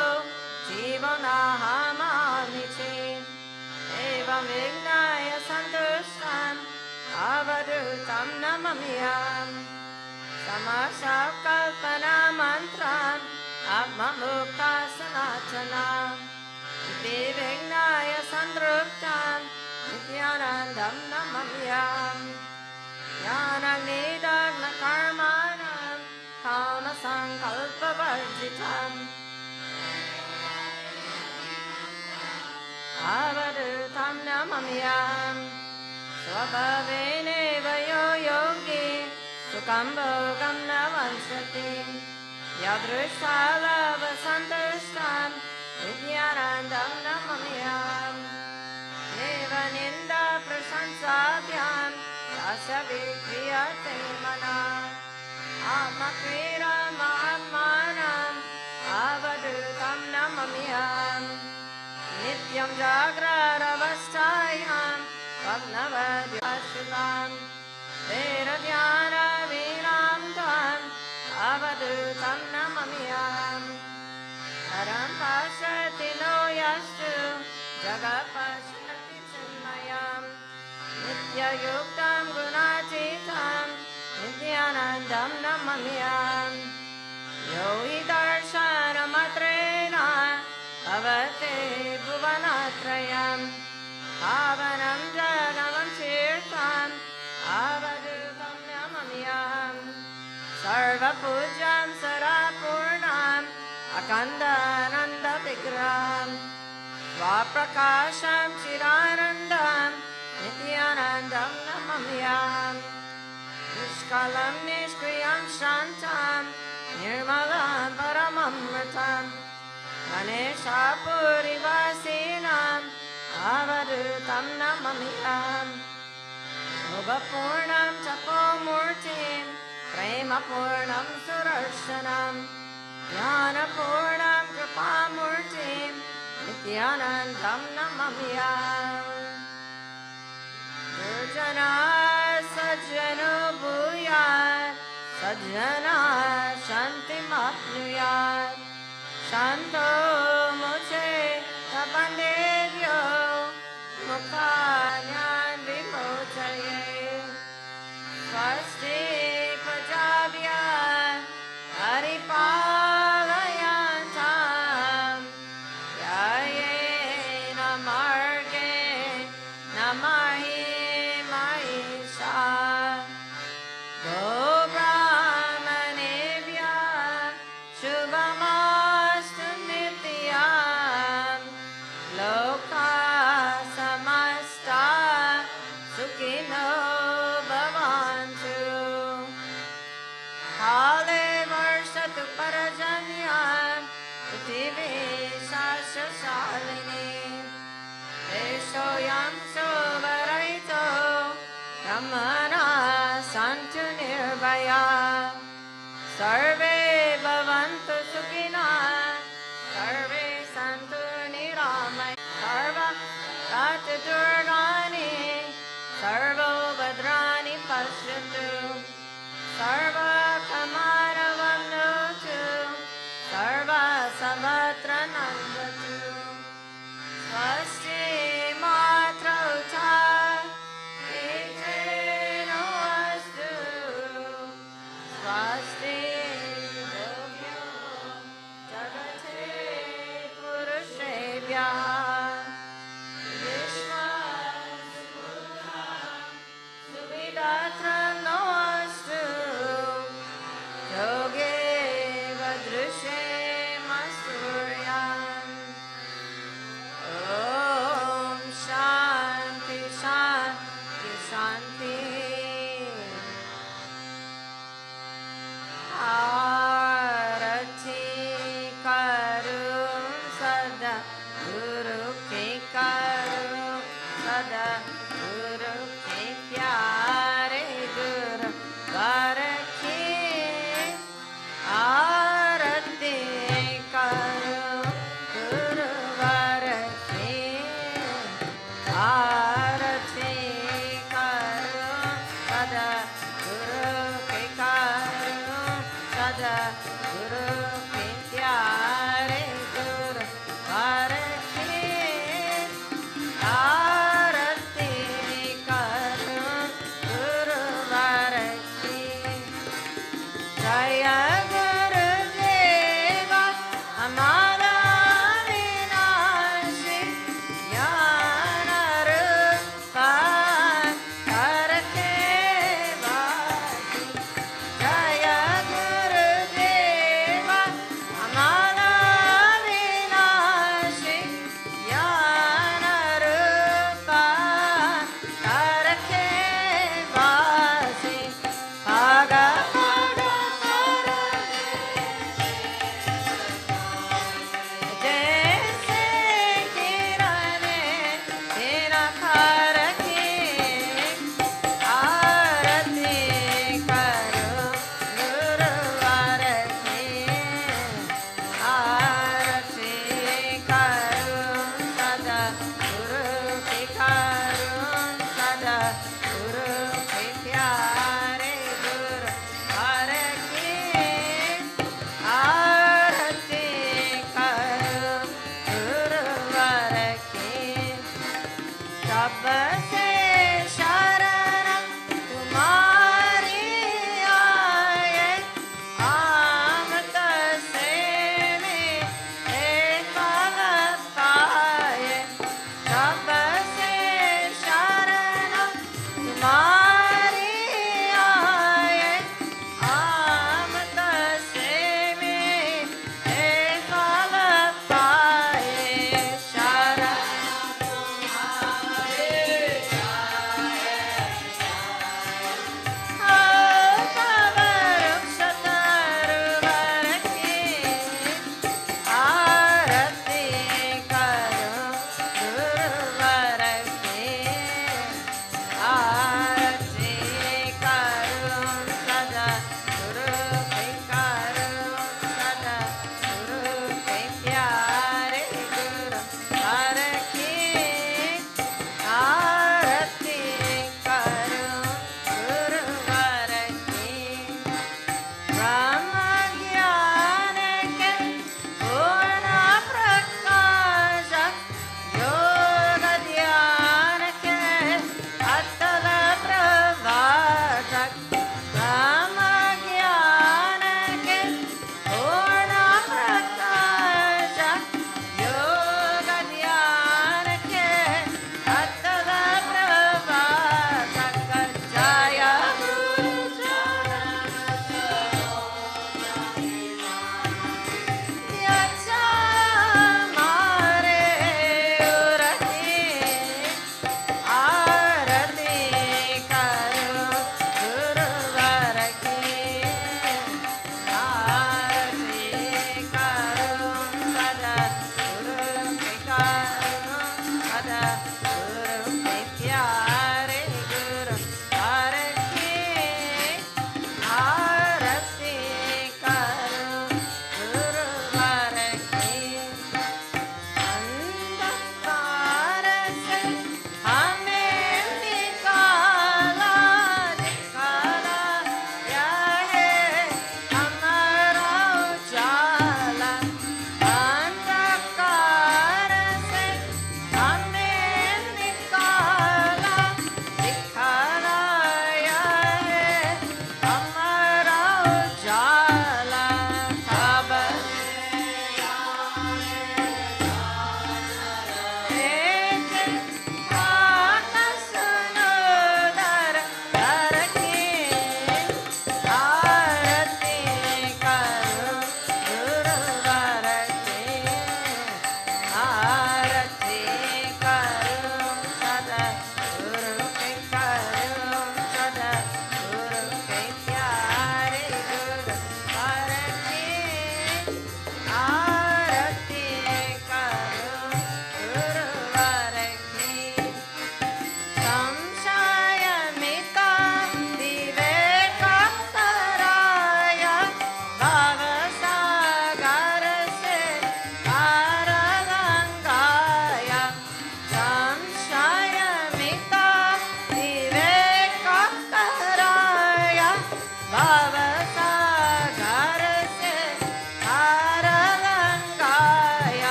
Jivo Naham Amichi. Evam Vignaya Santushtam Avadutam Namamyam. Samashakalpana Mantram Atmamukta Sanatana. Vivignaya Sandruptam Nityanandam Namamyam. Jnananidagna Karmanam Kama Sankalpa Varjitam. avadutam namamyam. Swabhaveneva yo yogi sukham bhogam na vanshati. Yadrishala santushtam vidyanandam namamyam. Neva ninda prasansabhyam yasya vikriyate mana. Atmakrira mahatmanam avadutam namamyam. Nityam jagraravastayam Vagnavadyashitam Vedavyana vinamtam avadutam namamyam. Param pashati no yastu jagat pashati chinmayam. Nitya yuktam gunatitam nityanandam namamyam. Yo hi darshanamatrena avate bhuvanatrayam. Pavanam jagamam tirtham avadutam namamyam. Sarva pujam sarapurnam akandananda vigraham. Svaprakasham chiranandam nityanandam namamyam. Nishkalam nishkriyam shantam nirmalam paramamritam. Ganesha purivasinam avadutam namamyam. Bhuvapurnam tapomurtim premapurnam surarshanam. Jnanapurnam kripamurtim nityanandam namamyam. Durjana sajjano bhuyat sajjana shantimapnuyat. Shanto moche tapandevyo mukhanyan vimochaye. Swasti prajabhya paripalayantam yayena marge namahi mahisha. Go brahmanevya shubhamastu nityam. Loka samasta sukhino bhavantu. Kale varshatu parajanyam prithvi sasashalini. Deshoyam sovarayito brahmana santu nirbhaya. Sarve bhavantu sukhina sarve santu niramaya. Sarva rata durgani sarvo bhadrani pashyantu. Sarva kamaravam notu sarva samatra nandatu. Swasti matra uta itreno astu. Swasti dobhyo jagate purushebhya. Vishwasubhutam subhidatram no astu. Yoge vadrushe masturyam. Om Shanti Shanti Shanti. Arati Karum Sada Guru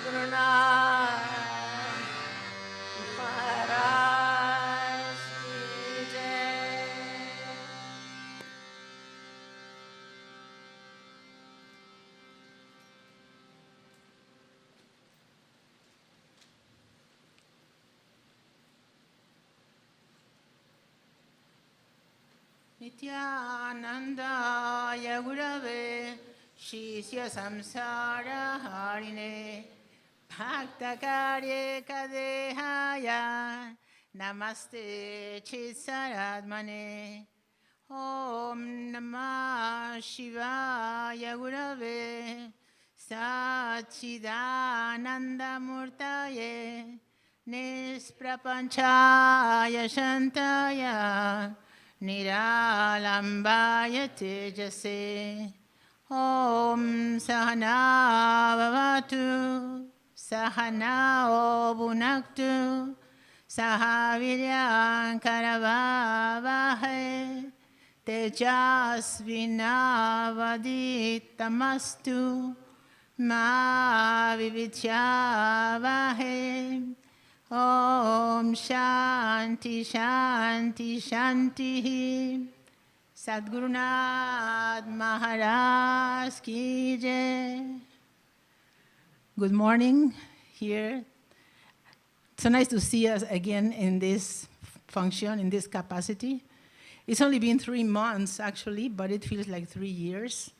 Gurunath Maharaj ki jai. Nityanandaya Gurave Shishya Samsara Harine Bhaktakarye Kadehaya Namaste Chisaradmane Om Namah Shivaya Gurave Satchidananda Murtaye Nisprapanchaya Shantaya Niralambaya Tejase Om Sahana Bhavatu Sahana Obunaktu Sahaviryan Karavavahe Tejasvinavaditamastu Ma Vividyavahe Om Shanti Shanti Shanti Sadgurunath Maharaj Ki Jai. Good morning here. So nice to see us again in this function, in this capacity. It's only been 3 months actually, but it feels like 3 years.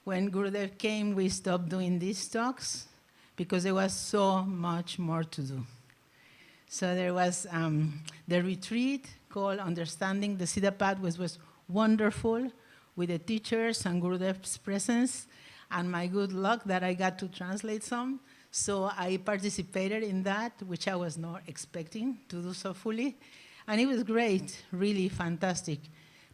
When Gurudev came, we stopped doing these talks because there was so much more to do. So there was the retreat called Understanding the Siddha Path, which was wonderful with the teachers and Gurudev's presence, and my good luck that I got to translate some. So I participated in that, which I was not expecting to do so fully. And it was great, really fantastic.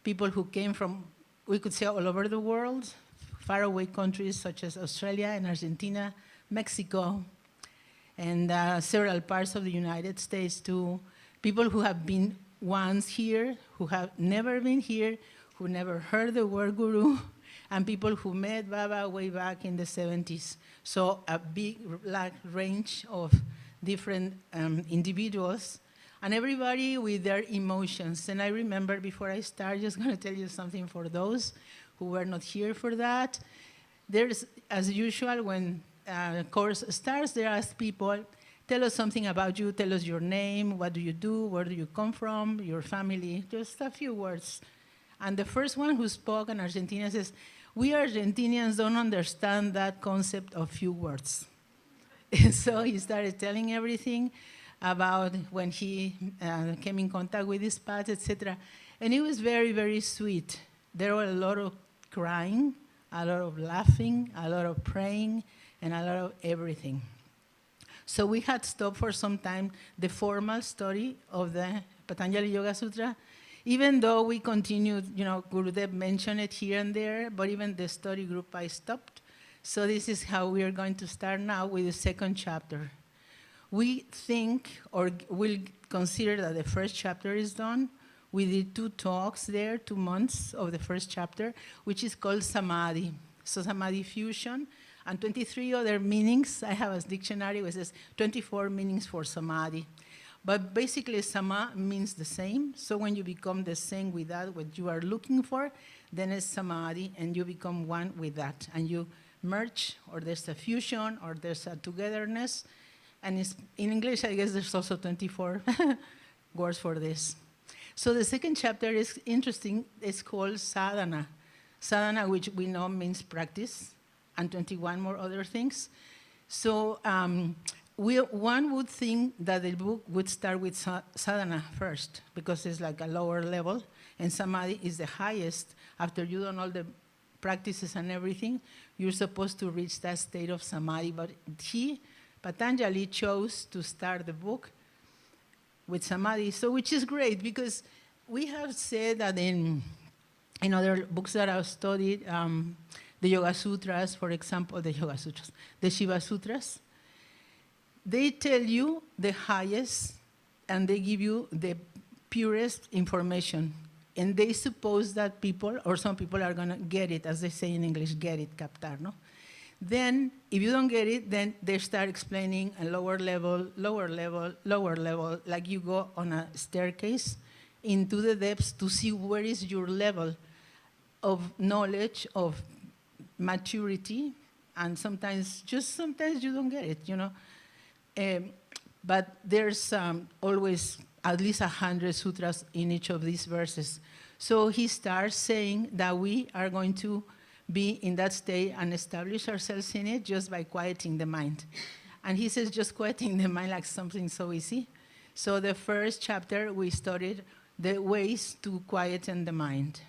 People who came from, we could say, all over the world, faraway countries such as Australia and Argentina, Mexico, and several parts of the United States too. People who have been once here, who have never been here, who never heard the word guru, and people who met Baba way back in the 70s. So a big range of different individuals, and everybody with their emotions. And I remember before I start, just going to tell you something for those who were not here for that. There's, as usual, when course starts, there are people, tell us something about you, tell us your name, what do you do, where do you come from, your family, just a few words. And the first one who spoke in Argentina says, we Argentinians don't understand that concept of few words. So he started telling everything about when he came in contact with this path, etc. And it was very, very sweet. There were a lot of crying, a lot of laughing, a lot of praying, and a lot of everything. So we had stopped for some time the formal study of the Patanjali Yoga Sutra, even though we continued, Gurudev mentioned it here and there, but even the study group I stopped. So this is how we are going to start now with the second chapter. We think, or will consider that the first chapter is done. We did 2 talks there, 2 months of the first chapter, which is called Samadhi. So Samadhi fusion, and 23 other meanings. I have a dictionary which says 24 meanings for Samadhi. But basically, Sama means the same. So when you become the same with that, what you are looking for, then it's Samadhi, and you become one with that. And you merge, or there's a fusion, or there's a togetherness. And it's, in English, I guess there's also 24 words for this. So the second chapter is interesting. It's called Sadhana. Sadhana, which we know means practice, and 21 more other things. So one would think that the book would start with sadhana first, because it's like a lower level, and samadhi is the highest. After you done all the practices and everything, you're supposed to reach that state of samadhi. But Patanjali, chose to start the book with samadhi, so which is great, because we have said that in other books that I've studied, the Yoga Sutras, for example, the Shiva Sutras, they tell you the highest and they give you the purest information. And they suppose that people, or some people, are going to get it, as they say in English, get it, captar, no? Then, if you don't get it, then they start explaining a lower level, lower level, lower level, like you go on a staircase into the depths to see where is your level of knowledge, of maturity, and sometimes you don't get it, you know. But there's always at least 100 sutras in each of these verses. So he starts saying that we are going to be in that state and establish ourselves in it just by quieting the mind. And he says just quieting the mind like something so easy. So the first chapter, we studied the ways to quieten the mind.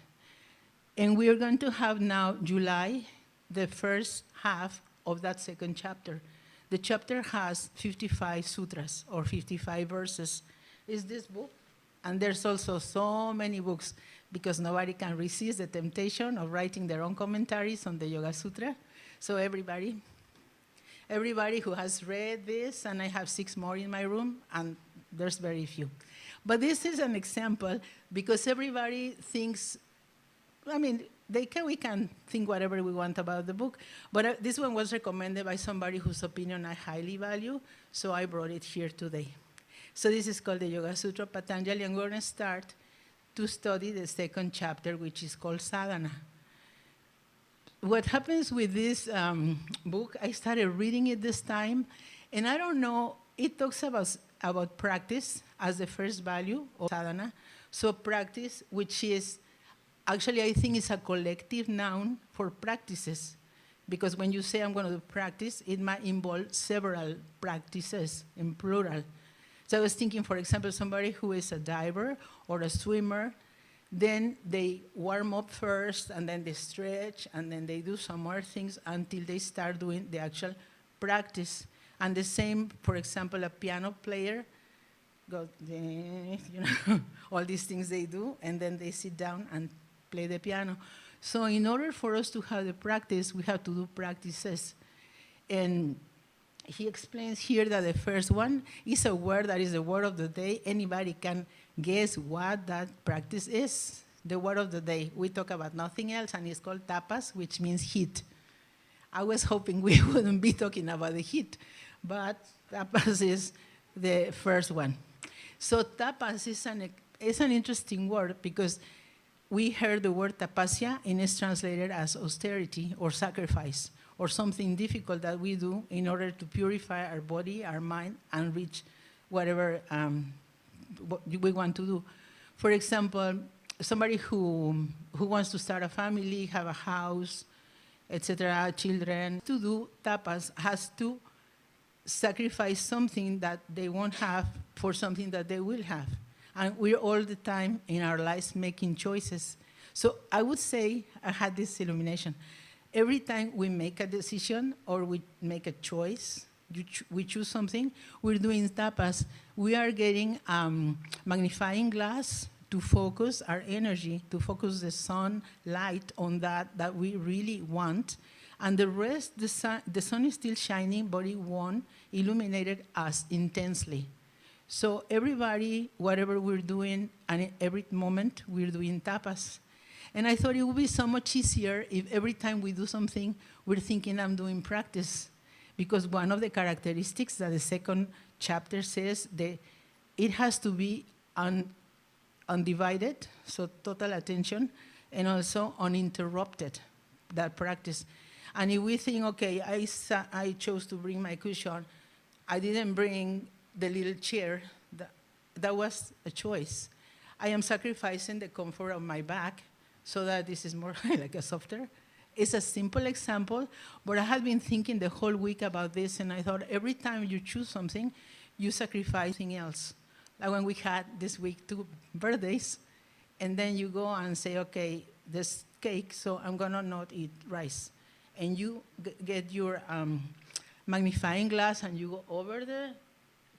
And we are going to have now July, the first half of that second chapter. The chapter has 55 sutras or 55 verses. Is this book? And there's also so many books because nobody can resist the temptation of writing their own commentaries on the Yoga Sutra. So everybody who has read this, and I have 6 more in my room, and there's very few. But this is an example because everybody thinks, I mean, we can think whatever we want about the book, but this one was recommended by somebody whose opinion I highly value, so I brought it here today. So this is called the Yoga Sutra Patanjali, and we're going to start to study the second chapter, which is called Sadhana. What happens with this book, I started reading it this time, and I don't know, it talks about practice as the first value of sadhana. So practice, which is, actually I think it's a collective noun for practices, because when you say I'm going to do practice, it might involve several practices in plural. So I was thinking, for example, somebody who is a diver or a swimmer, then they warm up first, and then they stretch, and then they do some more things until they start doing the actual practice. And the same, for example, a piano player, goes, you know, all these things they do, and then they sit down and play the piano. So in order for us to have the practice, we have to do practices. And he explains here that the first one is a word that is the word of the day. Anybody can guess what that practice is. The word of the day. We talk about nothing else, and it's called tapas, which means heat. I was hoping we wouldn't be talking about the heat, but tapas is the first one. So tapas is an interesting word because we heard the word tapasya, and it's translated as austerity or sacrifice, or something difficult that we do in order to purify our body, our mind, and reach whatever what we want to do. For example, somebody who wants to start a family, have a house, etc., children, to do tapas has to sacrifice something that they won't have for something that they will have. And we're all the time in our lives making choices. So I would say, I had this illumination. Every time we make a decision or we make a choice, we choose something, we're doing tapas. We are getting magnifying glass to focus our energy, to focus the sun light on that we really want. And the rest, the sun is still shining, but it won't illuminate it as intensely. So everybody, whatever we're doing, and every moment we're doing tapas. And I thought it would be so much easier if every time we do something, we're thinking I'm doing practice. Because one of the characteristics that the second chapter says, it has to be undivided, so total attention, and also uninterrupted, that practice. And if we think, okay, I chose to bring my cushion, I didn't bring the little chair, that was a choice. I am sacrificing the comfort of my back so that this is more like a softer. It's a simple example, but I had been thinking the whole week about this, and I thought every time you choose something, you sacrifice something else. Like when we had this week 2 birthdays, and then you go and say, okay, there's cake, so I'm gonna not eat rice. And you get your magnifying glass and you go over the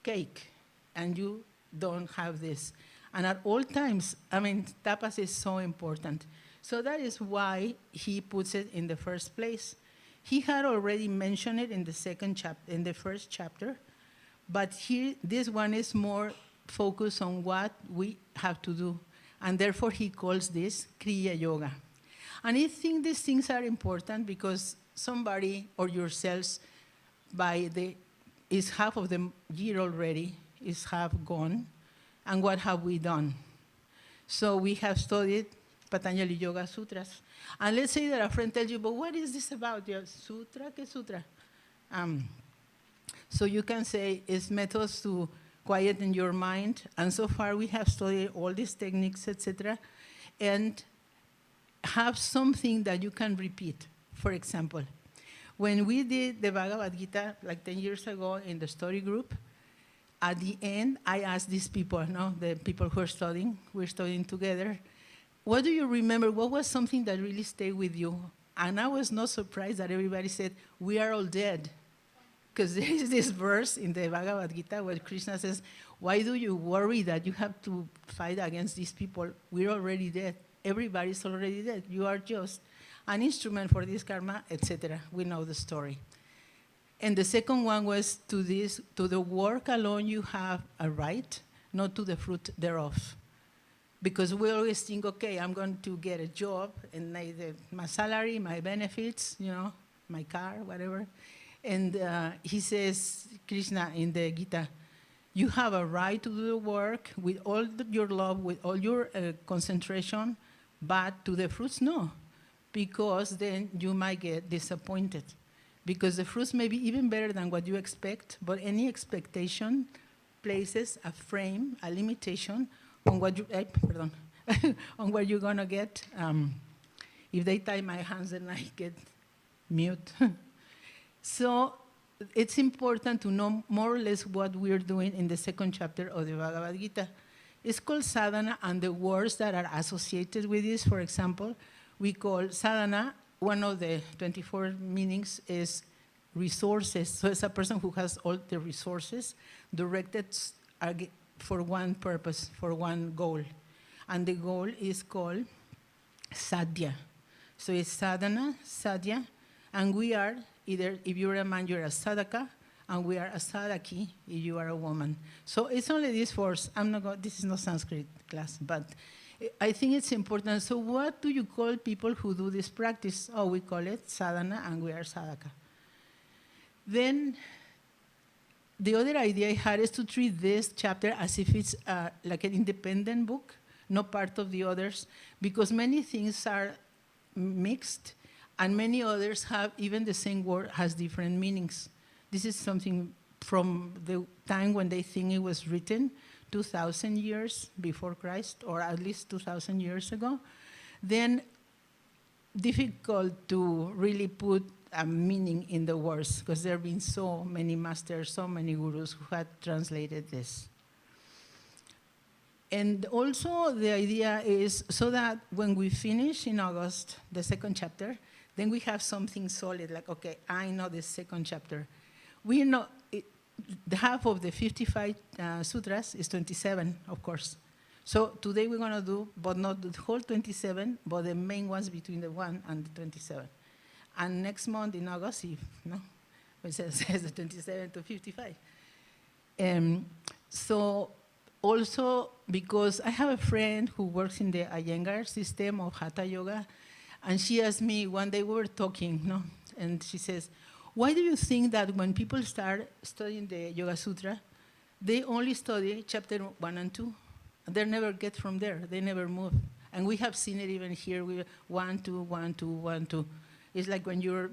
cake, and you don't have this. And at all times, I mean, tapas is so important. So that is why he puts it in the first place. He had already mentioned it in the in the first chapter, but here, this one is more focused on what we have to do. And therefore, he calls this Kriya Yoga. And I think these things are important because somebody or yourselves is half of the year already, is half gone, and what have we done? So we have studied Patanjali Yoga Sutras. And let's say that a friend tells you, but what is this about? Your sutra? ¿Qué sutra? So you can say it's methods to quieten your mind. And so far we have studied all these techniques, etc., and have something that you can repeat. For example, when we did the Bhagavad Gita like 10 years ago in the study group, at the end, I asked these people, the people who are studying, we're studying together, what do you remember? What was something that really stayed with you? And I was not surprised that everybody said, we are all dead. Because there is this verse in the Bhagavad Gita where Krishna says, why do you worry that you have to fight against these people? We're already dead. Everybody's already dead. You are just an instrument for this karma, etc. We know the story. And the second one was to the work alone you have a right, not to the fruit thereof. Because we always think, okay, I'm going to get a job, and my salary, my benefits, my car, whatever. And he says, Krishna in the Gita, you have a right to do the work with all your love, with all your concentration, but to the fruits, no. Because then you might get disappointed. Because the fruits may be even better than what you expect, but any expectation places a frame, a limitation on what on what you're gonna get. If they tie my hands, then I get mute. So it's important to know more or less what we're doing in the second chapter of the Bhagavad Gita. It's called sadhana, and the words that are associated with this, for example, we call sadhana, one of the 24 meanings is resources. So it's a person who has all the resources directed for one purpose, for one goal. And the goal is called sadhya. So it's sadhana, sadhya, and we are either, if you're a man, you're a sadhaka, and we are a sadhaki if you are a woman. So it's only these four. This is not Sanskrit class, but I think it's important. So what do you call people who do this practice? Oh, we call it sadhana, and we are sadhaka. Then the other idea I had is to treat this chapter as if it's like an independent book, not part of the others, because many things are mixed, and many others have, even the same word has different meanings. This is something from the time when they think it was written, 2,000 years before Christ, or at least 2,000 years ago. Then difficult to really put a meaning in the words, because there have been so many masters, so many gurus who had translated this. And also the idea is so that when we finish in August, the second chapter, then we have something solid, like, okay, I know the second chapter. We know, the half of the 55 sutras is 27, of course. So today we're gonna do, but not the whole 27, but the main ones between the 1 and the 27. And next month in August, it says the 27 to 55. So also, because I have a friend who works in the Iyengar system of Hatha Yoga, and she asked me, one day we were talking, and she says, why do you think that when people start studying the Yoga Sutra, they only study chapter 1 and 2? They never get from there, they never move. And we have seen it even here, we 1, 2, 1, 2, 1, 2. It's like when you're,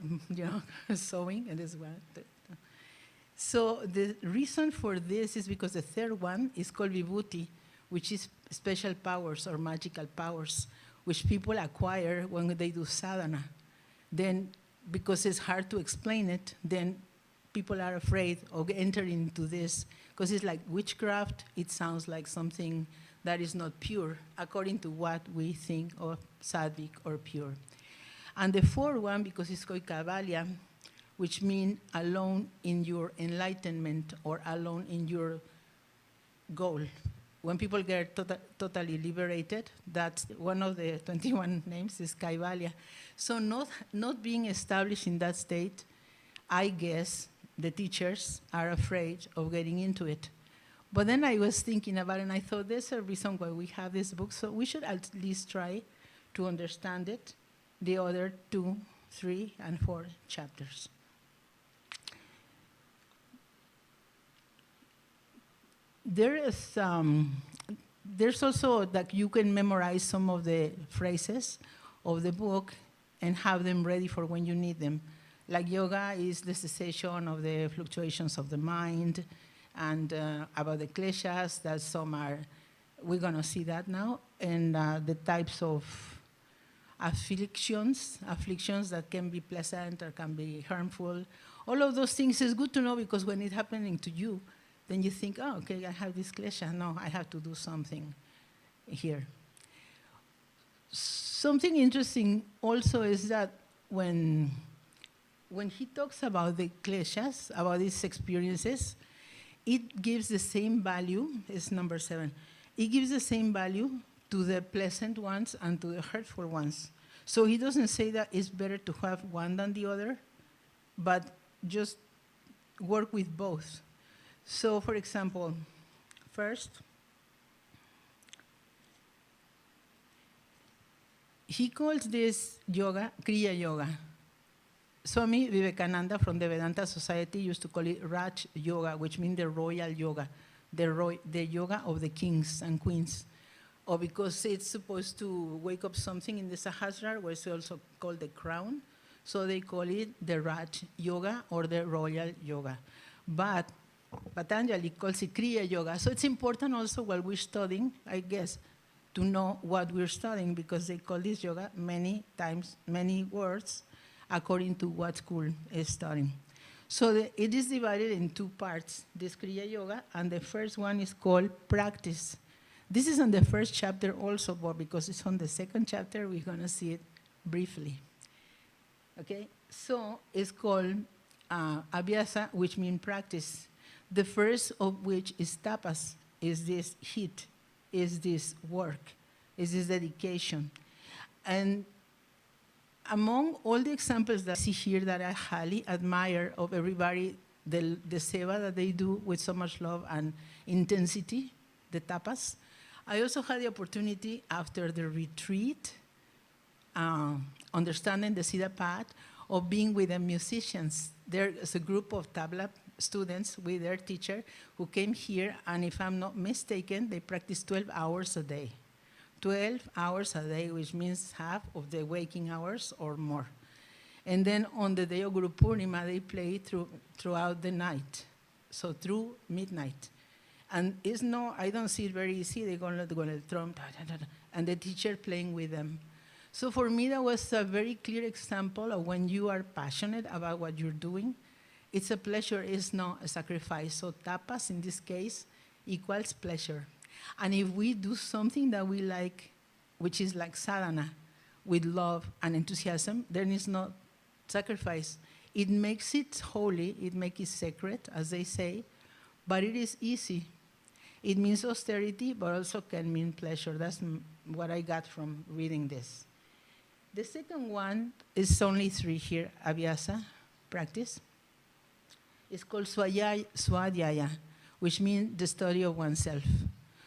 sewing, and this one. So the reason for this is because the third one is called vibhuti, which is special powers or magical powers, which people acquire when they do sadhana. Then, because it's hard to explain it, then people are afraid of entering into this, because it's like witchcraft. It sounds like something that is not pure, according to what we think of sattvic or pure. And the fourth one, because it's called Kaivalya, which means alone in your enlightenment or alone in your goal. When people get totally liberated, that's one of the 21 names is Kaivalya. So not being established in that state, I guess the teachers are afraid of getting into it. But then I was thinking about it, and I thought there's a reason why we have this book, so we should at least try to understand it. The other two 3 and 4 chapters. There's also that you can memorize some of the phrases of the book and have them ready for when you need them. Like yoga is the cessation of the fluctuations of the mind, and about the kleshas, that some are, we're going to see that now, and the types of afflictions that can be pleasant or can be harmful. All of those things is good to know, because when it's happening to you, then you think, oh, okay, I have this klesha. No, I have to do something here. Something interesting also is that when he talks about the kleshas, about these experiences, it gives the same value, it's number 7, it gives the same value to the pleasant ones and to the hurtful ones. So he doesn't say that it's better to have one than the other, but just work with both. So, for example, first, he calls this yoga Kriya Yoga. Swami Vivekananda from the Vedanta Society used to call it Raj Yoga, which means the royal yoga, the yoga of the kings and queens. Or because it's supposed to wake up something in the Sahasrara, where it's also called the crown, so they call it the Raj Yoga or the royal yoga. But Patanjali calls it Kriya Yoga. So it's important also while we're studying, I guess, to know what we're studying, because they call this yoga many times, many words, according to what school is studying. So it is divided in 2 parts, this Kriya Yoga, and the first one is called practice. This is on the first chapter also, but because it's on the second chapter, we're going to see it briefly. Okay, so it's called abhyasa, which means practice. The first of which is tapas, is this heat, is this work, is this dedication. And among all the examples that I see here that I highly admire of everybody, the seva that they do with so much love and intensity, the tapas, I also had the opportunity after the retreat, understanding the Siddha path, of being with the musicians. There's a group of tabla students with their teacher who came here, and if I'm not mistaken, they practice 12 hours a day. 12 hours a day, which means half of the waking hours or more. And then on the day of Guru Purnima, they play throughout the night, so through midnight. And it's no, I don't see it very easy. They're going to the drum, and the teacher playing with them. So for me, that was a very clear example of when you are passionate about what you're doing, it's a pleasure, it's not a sacrifice. So tapas, in this case, equals pleasure. And if we do something that we like, which is like sadhana, with love and enthusiasm, then it's not sacrifice. It makes it holy, it makes it sacred, as they say, but it is easy. It means austerity, but also can mean pleasure. That's what I got from reading this. The second one is only 3 here, abhyasa, practice. It's called swadhyaya, which means the study of oneself.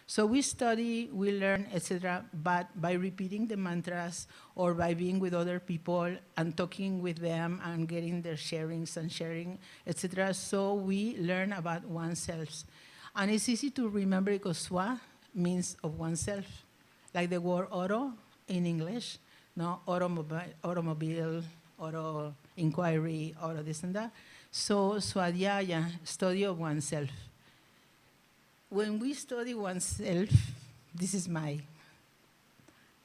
So we study, we learn, etc., but by repeating the mantras or by being with other people and talking with them and getting their sharings and sharing, etc., so we learn about oneself. And it's easy to remember because swa means of oneself, like the word auto in English, no, automobile, auto inquiry, auto this and that. So swadhyaya, study of oneself. When we study oneself, this is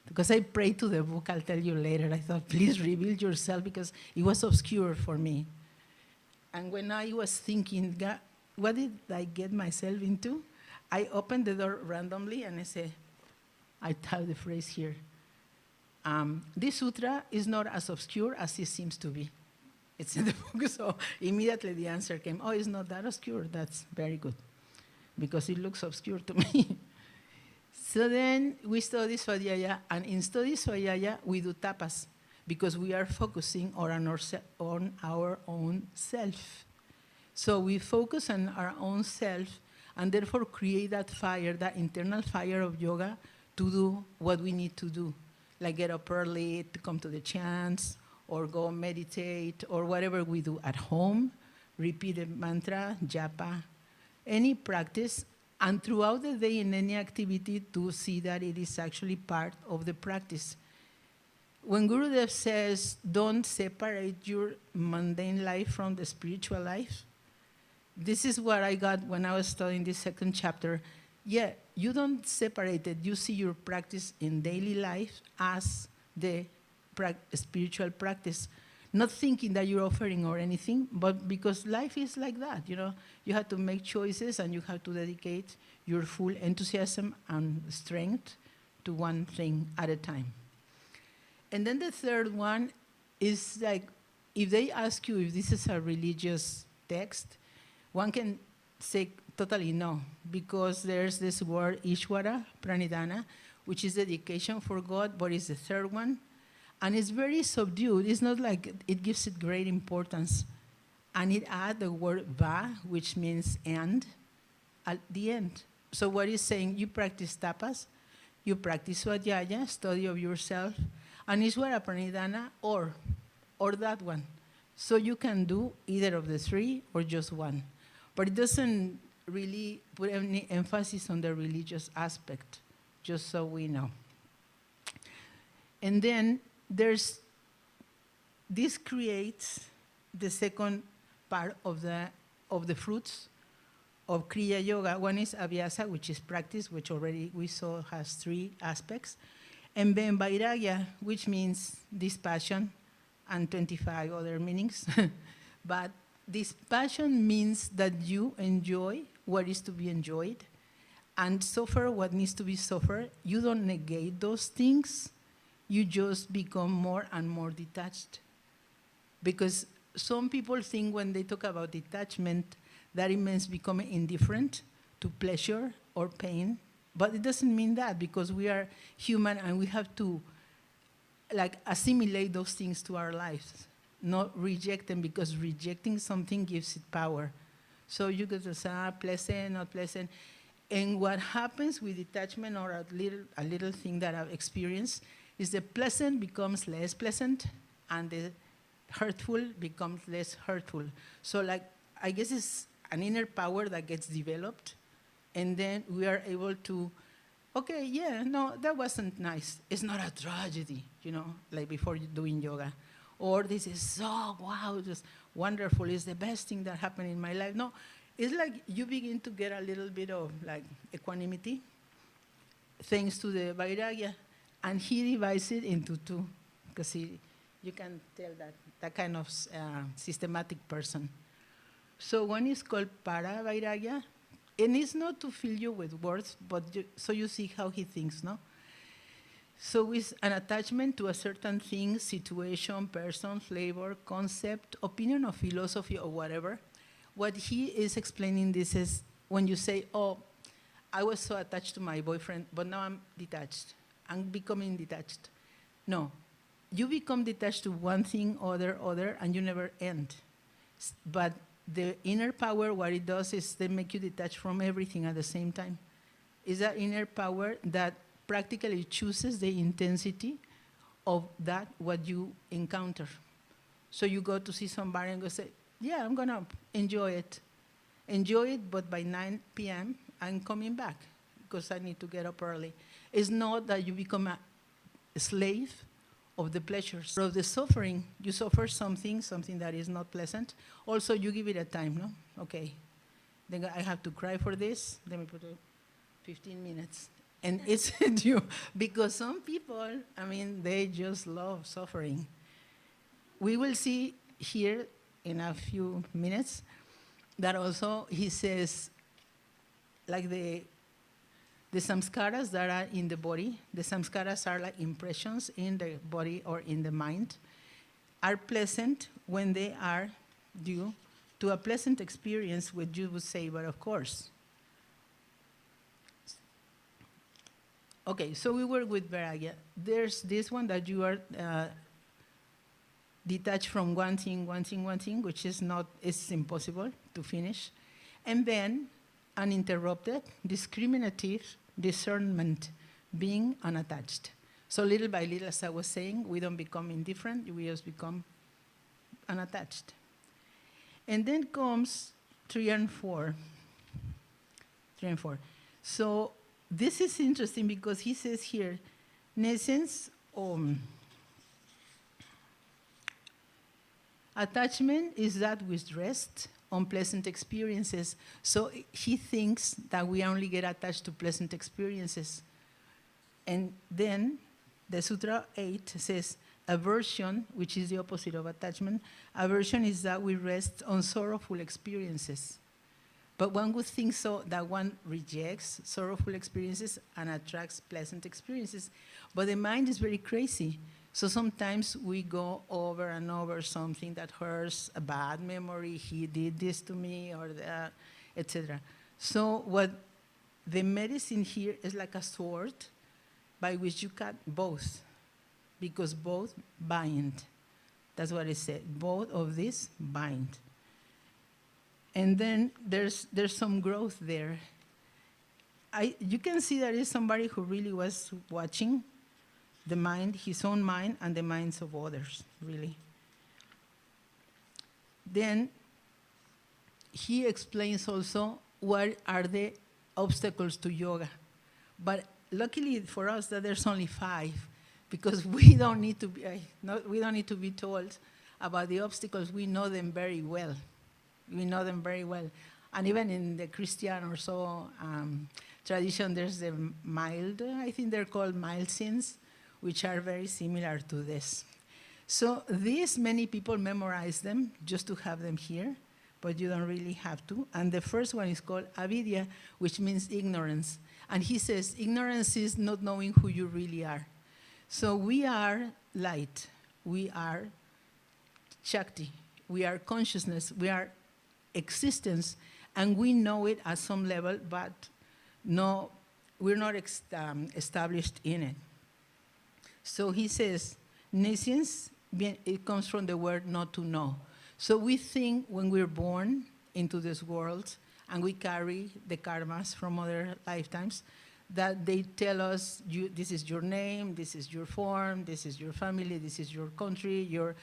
because I prayed to the book, I'll tell you later, I thought, please reveal yourself, because it was obscure for me. And when I was thinking, God, what did I get myself into? I opened the door randomly and I said, I have the phrase here. This sutra is not as obscure as it seems to be. It's in the book, so immediately the answer came, oh, it's not that obscure, that's very good, because it looks obscure to me. So then we study Swadhyaya, and in study Swadhyaya, we do tapas, because we are focusing on our own self. So we focus on our own self, and therefore create that fire, that internal fire of yoga, to do what we need to do, like get up early, to come to the chants, or go meditate, or whatever we do at home, repeat a mantra, japa, any practice, and throughout the day in any activity to see that it is actually part of the practice. When Gurudev says, don't separate your mundane life from the spiritual life, this is what I got when I was studying this second chapter. Yeah, you don't separate it. You see your practice in daily life as the spiritual practice. Not thinking that you're offering or anything, but because life is like that, you know. You have to make choices and you have to dedicate your full enthusiasm and strength to one thing at a time. And then the third one is like, if they ask you if this is a religious text, one can say totally no, because there's this word Ishwara, Pranidhana, which is dedication for God, but it's the third one. And it's very subdued. It's not like it gives it great importance. And it adds the word va, which means end, at the end. So what it's saying, you practice tapas, you practice Swadhyaya, study of yourself, and Ishwara Pranidhana, or that one. So you can do either of the three or just one. But it doesn't really put any emphasis on the religious aspect, just so we know. And then this creates the second part of the fruits of Kriya Yoga. One is Abhyasa, which is practice, which already we saw has 3 aspects. And then Vairagya, which means dispassion, and 25 other meanings. But dispassion means that you enjoy what is to be enjoyed and suffer what needs to be suffered. You don't negate those things. You just become more and more detached. Because some people think when they talk about detachment that it means becoming indifferent to pleasure or pain. But it doesn't mean that, because we are human and we have to assimilate those things to our lives, not reject them, because rejecting something gives it power. So you get to say, pleasant, not pleasant. And what happens with detachment, or a little thing that I've experienced, is the pleasant becomes less pleasant and the hurtful becomes less hurtful. So I guess it's an inner power that gets developed, and then we are able to, okay, yeah, no, that wasn't nice. It's not a tragedy, like before doing yoga. Or this is so, wow, just wonderful. It's the best thing that happened in my life. No, it's like you begin to get a little bit of equanimity thanks to the Vairagya. And he divides it into 2, because you can tell that kind of systematic person. So one is called Para Vairagya, and it's not to fill you with words, but so you see how he thinks, no? So it's an attachment to a certain thing, situation, person, flavor, concept, opinion, or philosophy, or whatever. What he is explaining this is when you say, oh, I was so attached to my boyfriend, but now I'm detached. I'm becoming detached. No, you become detached to one thing, other, and you never end. But the inner power, what it does is they make you detached from everything at the same time. It's that inner power that practically chooses the intensity of that, what you encounter. So you go to see somebody and go say, yeah, I'm gonna enjoy it. Enjoy it, but by 9 p.m., I'm coming back because I need to get up early. It's not that you become a slave of the pleasures. Of the suffering, you suffer something that is not pleasant. Also, you give it a time, no? Okay, then I have to cry for this, let me put it 15 minutes. And it's due, because some people, they just love suffering. We will see here in a few minutes that also he says, like the samskaras that are in the body, the samskaras are like impressions in the body or in the mind, are pleasant when they are due to a pleasant experience, which you would say, but of course. Okay, so we work with Vairagya. There's this one that you are detached from one thing, which is not, it's impossible to finish. And then uninterrupted, discriminative discernment, being unattached. So little by little, as I was saying, we don't become indifferent, we just become unattached. And then comes 3 and 4. 3 and 4. So this is interesting because he says here, in essence, attachment is that which rests on pleasant experiences. So he thinks that we only get attached to pleasant experiences. And then the Sutra 8 says, aversion, which is the opposite of attachment, aversion is that we rest on sorrowful experiences. But one would think so that one rejects sorrowful experiences and attracts pleasant experiences. But the mind is very crazy. So sometimes we go over and over something that hurts, a bad memory, he did this to me, or that, etc. So what the medicine here is like a sword by which you cut both, because both bind. That's what it said. Both of these bind. And then there's some growth there. You can see there is somebody who really was watching the mind, his own mind, and the minds of others, really. Then he explains also what are the obstacles to yoga. But luckily for us that there's only 5, because we don't need to be told about the obstacles. We know them very well. We know them very well. And even in the Christian or so tradition, there's the mild, I think they're called mild sins, which are very similar to this. So these, many people memorize them just to have them here, but you don't really have to. And the first one is called avidya, which means ignorance. And he says, ignorance is not knowing who you really are. So we are light, we are Shakti, we are consciousness, we are existence, and we know it at some level, but no, we're not established in it. So he says, nescience, it comes from the word not to know. So we think when we're born into this world and we carry the karmas from other lifetimes, that they tell us, this is your name, this is your form, this is your family, this is your country, your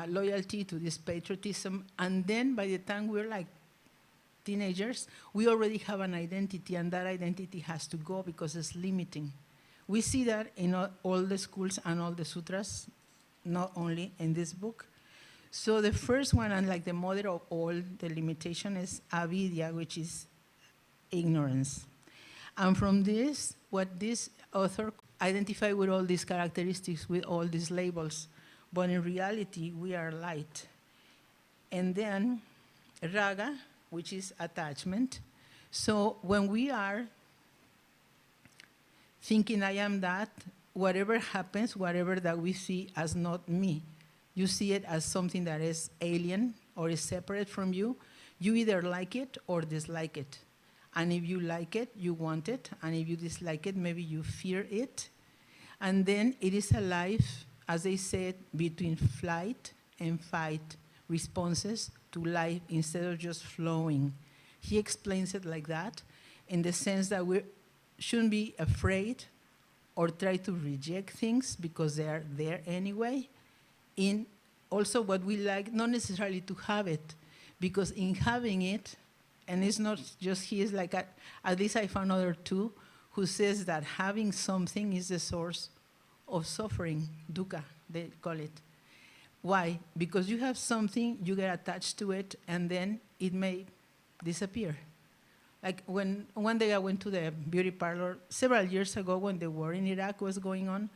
loyalty to this patriotism. And then by the time we're like teenagers, we already have an identity, and that identity has to go because it's limiting. We see that in all the schools and all the sutras, not only in this book. So the first one, and like the mother of all the limitation, is avidya, which is ignorance. And from this, what this author identified with all these characteristics, with all these labels, but in reality, we are light. And then raga, which is attachment. So when we are thinking I am that, whatever happens, whatever that we see as not me, you see it as something that is alien or is separate from you, you either like it or dislike it. And if you like it, you want it. And if you dislike it, maybe you fear it. And then it is a life, as they said, between flight and fight responses to life instead of just flowing. He explains it like that, in the sense that we shouldn't be afraid or try to reject things because they are there anyway. In also what we like, not necessarily to have it, because in having it, and it's not just he is like, at least I found other two, who says that having something is the source of suffering, dukkha, they call it. Why? Because you have something, you get attached to it, and then it may disappear. Like when one day I went to the beauty parlor several years ago when the war in Iraq was going on,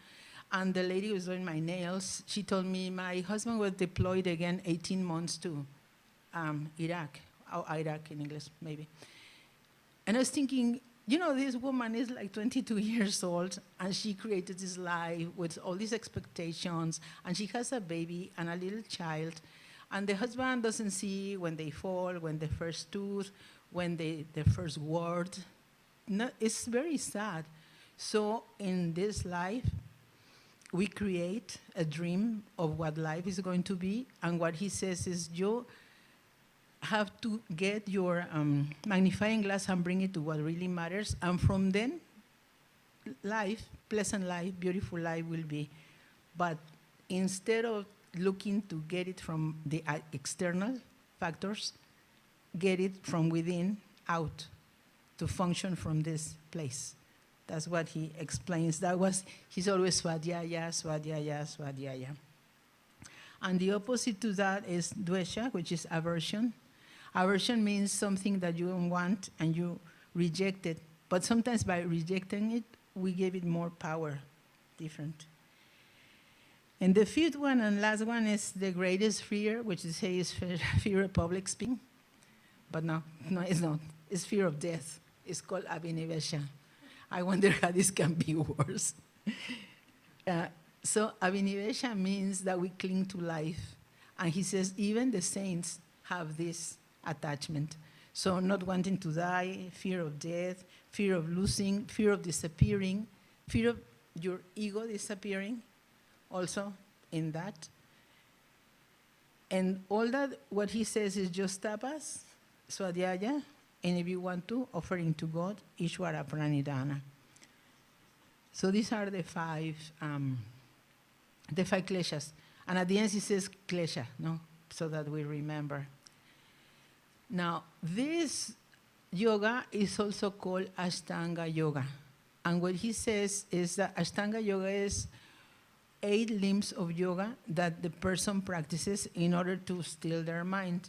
and the lady who was doing my nails, she told me my husband was deployed again 18 months to Iraq, or Iraq in English, maybe. And I was thinking, you know, this woman is like 22 years old, and she created this life with all these expectations, and she has a baby and a little child, and the husband doesn't see when they fall, when the first tooth, when the first word. No, it's very sad. So in this life, we create a dream of what life is going to be, and what he says is you have to get your magnifying glass and bring it to what really matters, and from then, life, pleasant life, beautiful life will be. But instead of looking to get it from the external factors, get it from within out to function from this place. That's what he explains. He's always swadhyaya, swadhyaya, swadhyaya. And the opposite to that is dvesha, which is aversion. Aversion means something that you don't want and you reject it. But sometimes by rejecting it, we give it more power, different. And the fifth one and last one is the greatest fear, which is fear of public speaking. But no, it's not. It's fear of death. It's called abhinivesha. I wonder how this can be worse. So abhinivesha means that we cling to life. And he says even the saints have this attachment. So not wanting to die, fear of death, fear of losing, fear of disappearing, fear of your ego disappearing, also in that. And all that, what he says is just tapas, swadhyaya, and if you want to, offering to God, Ishvara Pranidhana. So these are the five kleshas. And at the end he says klesha, no? So that we remember. Now, this yoga is also called Ashtanga Yoga. And what he says is that Ashtanga Yoga is 8 limbs of yoga that the person practices in order to still their mind.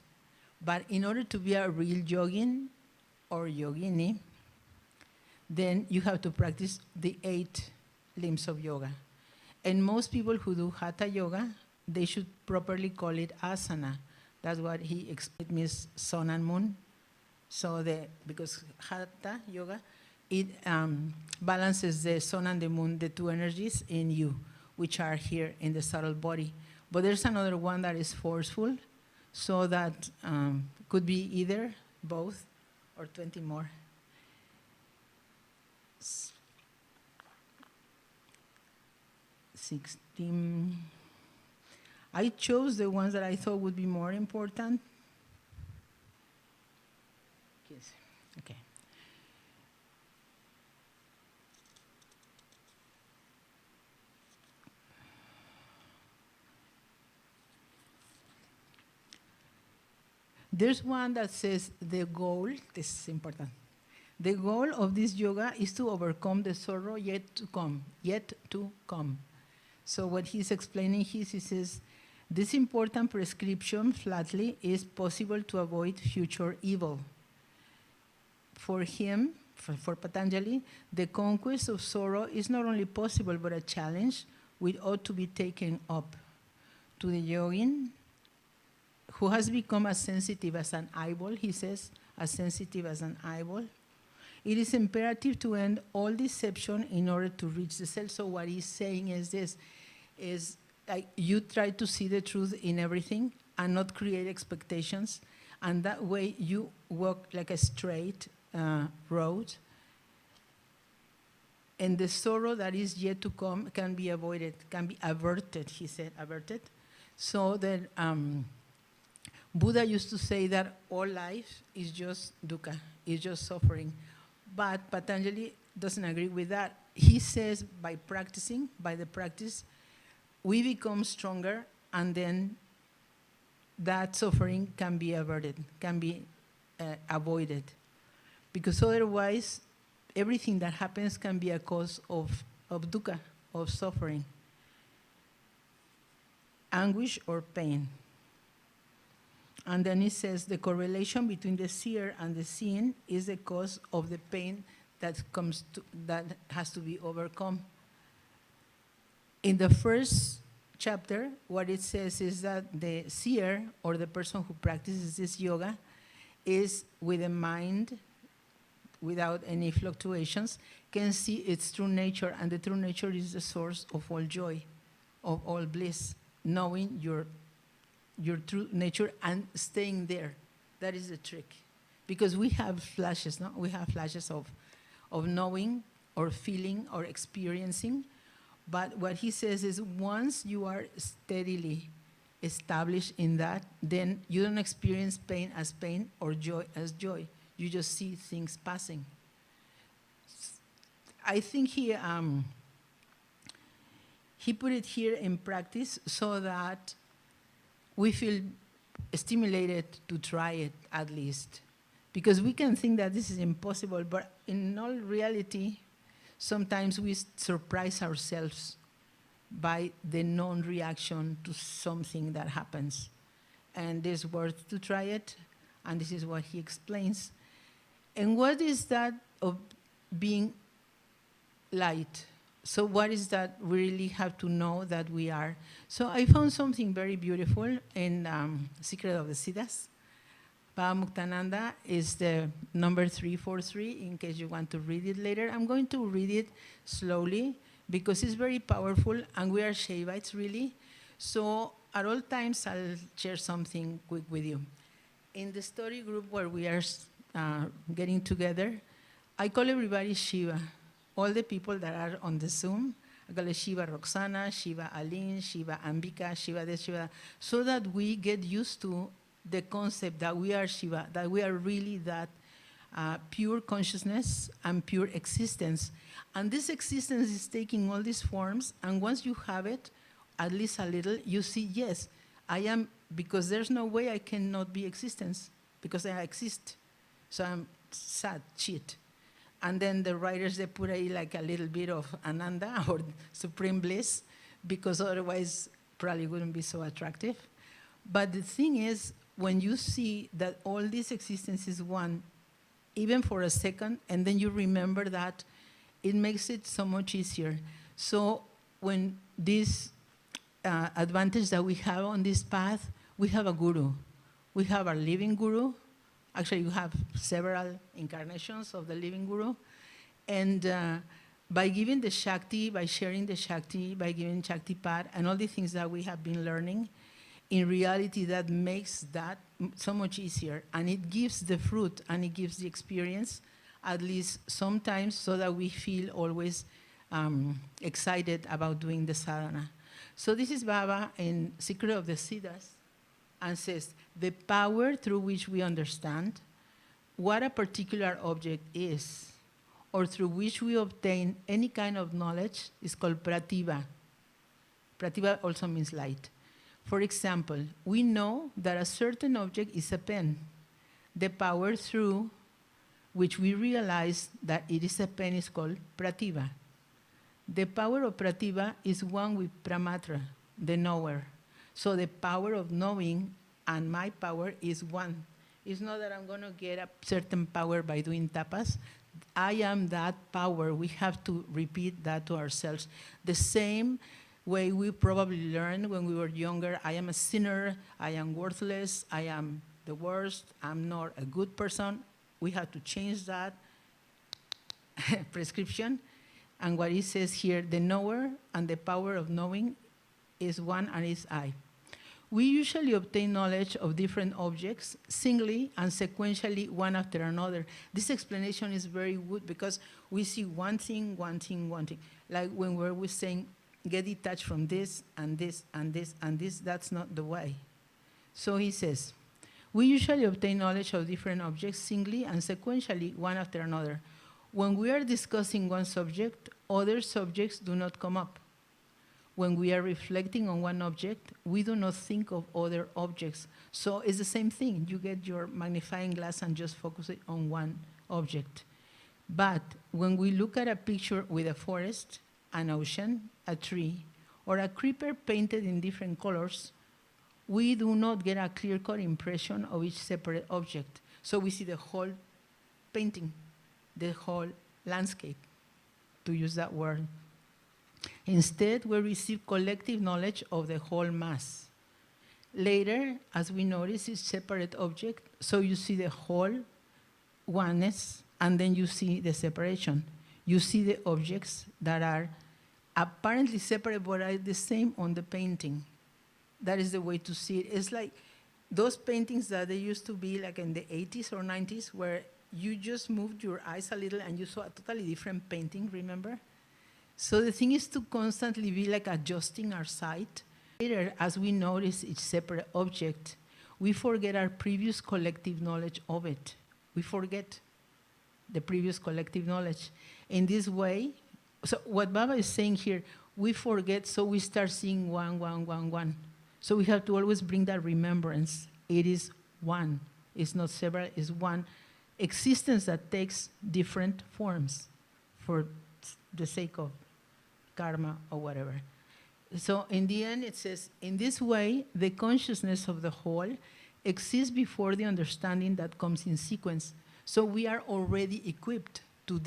But in order to be a real yogin or yogini, then you have to practice the 8 limbs of yoga. And most people who do Hatha Yoga, they should properly call it asana. That's what he explained, means sun and moon. So because Hatha Yoga, it balances the sun and the moon, the two energies in you, which are here in the subtle body. But there's another one that is forceful, so that could be either, both, or 20 more. 16. I chose the ones that I thought would be more important. Yes. Okay. There's one that says the goal, this is important. The goal of this yoga is to overcome the sorrow yet to come, yet to come. So what he's explaining here, he says, this important prescription flatly is possible to avoid future evil. For him, for Patanjali, the conquest of sorrow is not only possible but a challenge which ought to be taken up. To the yogin, who has become as sensitive as an eyeball, he says, as sensitive as an eyeball, it is imperative to end all deception in order to reach the self. So what he's saying is this, is like you try to see the truth in everything and not create expectations, and that way you walk like a straight road, and the sorrow that is yet to come can be avoided, can be averted, he said, averted. So that Buddha used to say that all life is just dukkha, is just suffering. But Patanjali doesn't agree with that. He says by practicing, by the practice, we become stronger, and then that suffering can be averted, can be avoided. Because otherwise, everything that happens can be a cause of dukkha, of suffering, anguish or pain. And then it says the correlation between the seer and the seen is the cause of the pain that has to be overcome. In the first chapter, what it says is that the seer, or the person who practices this yoga, is with a mind without any fluctuations, can see its true nature, and the true nature is the source of all joy, of all bliss, knowing your true nature and staying there. That is the trick. Because we have flashes, no? We have flashes of knowing or feeling or experiencing. But what he says is once you are steadily established in that, then you don't experience pain or joy as joy. You just see things passing. I think he put it here in practice so that we feel stimulated to try it at least. Because we can think that this is impossible, but in all reality, sometimes we surprise ourselves by the non-reaction to something that happens. And it's worth to try it, and this is what he explains. And what is that of being light? So what is that we really have to know that we are? So I found something very beautiful in Secret of the Siddhas. Muktananda is the number 343, in case you want to read it later. I'm going to read it slowly because it's very powerful, and we are Shaivites, really. So at all times, I'll share something quick with you. In the study group where we are getting together, I call everybody Shiva. All the people that are on the Zoom, I call it Shiva Roxana, Shiva Aline, Shiva Ambika, Shiva this, Shiva, so that we get used to the concept that we are Shiva, that we are really that pure consciousness and pure existence. And this existence is taking all these forms, and once you have it, at least a little, you see, yes, I am, because there's no way I cannot be existence, because I exist. So I'm sad, shit. And then the writers, they put like a little bit of Ananda or supreme bliss, because otherwise probably wouldn't be so attractive. But the thing is, when you see that all this existence is one, even for a second, and then you remember that, it makes it so much easier. So when this advantage that we have on this path, we have a guru. We have our living guru. Actually, you have several incarnations of the living guru. And by giving the Shakti, by sharing the Shakti, by giving Shakti Pad, and all the things that we have been learning, in reality, that makes that so much easier. And it gives the fruit, and it gives the experience, at least sometimes, so that we feel always excited about doing the sadhana. So this is Baba in Secret of the Siddhas, and says, the power through which we understand what a particular object is, or through which we obtain any kind of knowledge, is called pratibha. Pratibha also means light. For example, we know that a certain object is a pen. The power through which we realize that it is a pen is called pratibha. The power of pratibha is one with pramatra, the knower. So the power of knowing and my power is one. It's not that I'm going to get a certain power by doing tapas. I am that power. We have to repeat that to ourselves. The same way we probably learned when we were younger, I am a sinner, I am worthless, I am the worst, I'm not a good person. We have to change that prescription. And what it says here, the knower and the power of knowing is one, and is I. We usually obtain knowledge of different objects singly and sequentially, one after another. This explanation is very good because we see one thing, one thing, one thing. Like when we're saying, get detached from this and this and this and this, that's not the way. So he says, we usually obtain knowledge of different objects singly and sequentially, one after another. When we are discussing one subject, other subjects do not come up. When we are reflecting on one object, we do not think of other objects. So it's the same thing. You get your magnifying glass and just focus it on one object. But when we look at a picture with a forest, an ocean, a tree, or a creeper painted in different colors, we do not get a clear-cut impression of each separate object. So we see the whole painting, the whole landscape, to use that word. Instead, we receive collective knowledge of the whole mass. Later, as we notice each separate object, so you see the whole oneness, and then you see the separation. You see the objects that are apparently separate, but are the same on the painting. That is the way to see it. It's like those paintings that they used to be like in the 80s or 90s, where you just moved your eyes a little and you saw a totally different painting, remember? So the thing is to constantly be like adjusting our sight. Later, as we notice each separate object, we forget our previous collective knowledge of it. We forget. the previous collective knowledge. In this way, so what Baba is saying here, we forget, so we start seeing one, one, one, one. So we have to always bring that remembrance. It is one. It's not several, it's one existence that takes different forms for the sake of karma or whatever. So in the end, it says, in this way, the consciousness of the whole exists before the understanding that comes in sequence. So we are already equipped to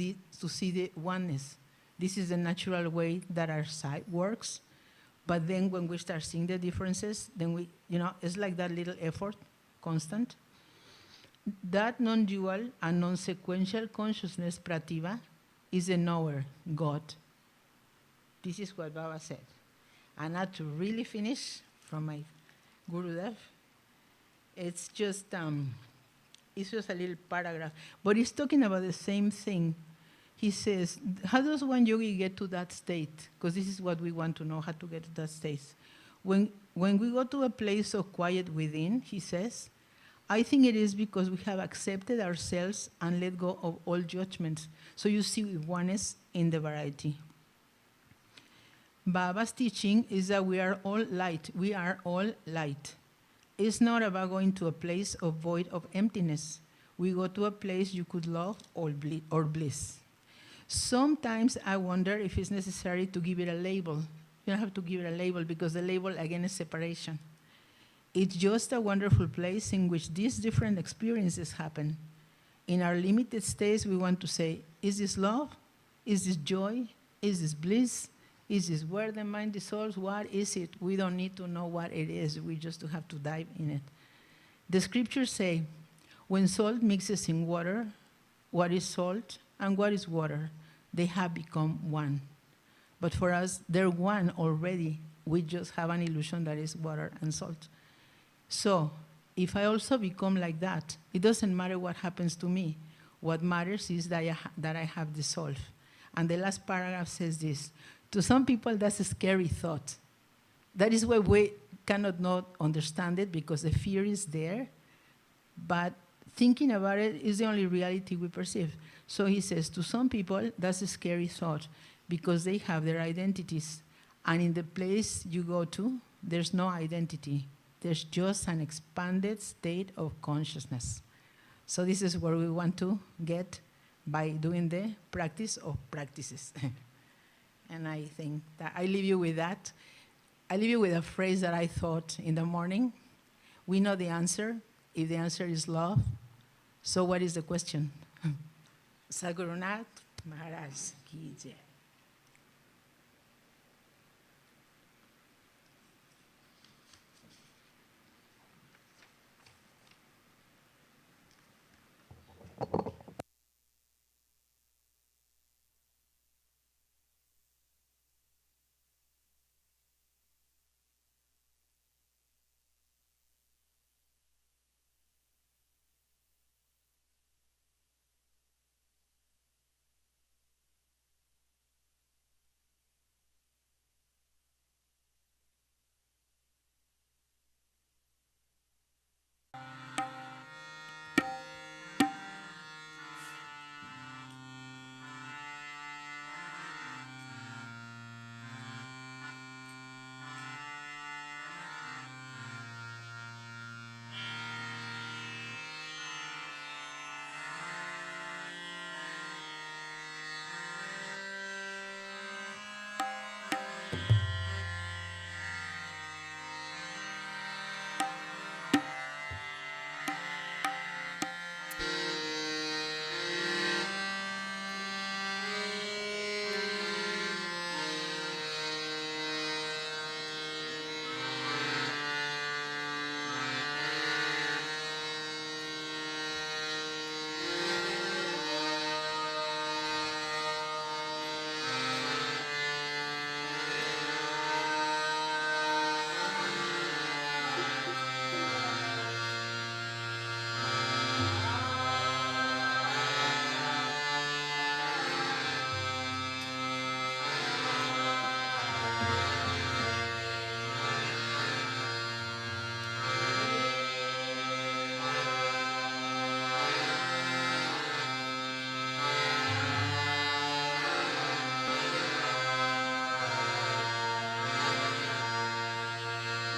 see the oneness. This is the natural way that our sight works. But then when we start seeing the differences, then we, it's like that little effort, constant. That non-dual and non-sequential consciousness, prativa, is a knower, God. This is what Baba said. And now to really finish from my Gurudev, it's just a little paragraph, but it's talking about the same thing. He says, how does one yogi get to that state? Because this is what we want to know, how to get to that state. When we go to a place of quiet within, he says, I think it is because we have accepted ourselves and let go of all judgments. So you see oneness in the variety. Baba's teaching is that we are all light. We are all light. It's not about going to a place of void of emptiness. We go to a place you could love or bliss. Sometimes I wonder if it's necessary to give it a label. You don't have to give it a label because the label, again, is separation. It's just a wonderful place in which these different experiences happen. In our limited states, we want to say, is this love? Is this joy? Is this bliss? Is this where the mind dissolves? What is it? We don't need to know what it is. We just have to dive in it. The scriptures say, when salt mixes in water, what is salt and what is water? They have become one. But for us, they're one already. We just have an illusion that is water and salt. So if I also become like that, it doesn't matter what happens to me. What matters is that I have dissolved. And the last paragraph says this. To some people, that's a scary thought. That is why we cannot not understand it, because the fear is there. But thinking about it is the only reality we perceive. So he says, to some people, that's a scary thought, because they have their identities. And in the place you go to, there's no identity. There's just an expanded state of consciousness. So this is where we want to get by doing the practice of practices. And I think that I leave you with that. I leave you with a phrase that I thought in the morning. We know the answer. If the answer is love, so what is the question? Sadhgurunath Maharaj ki jai.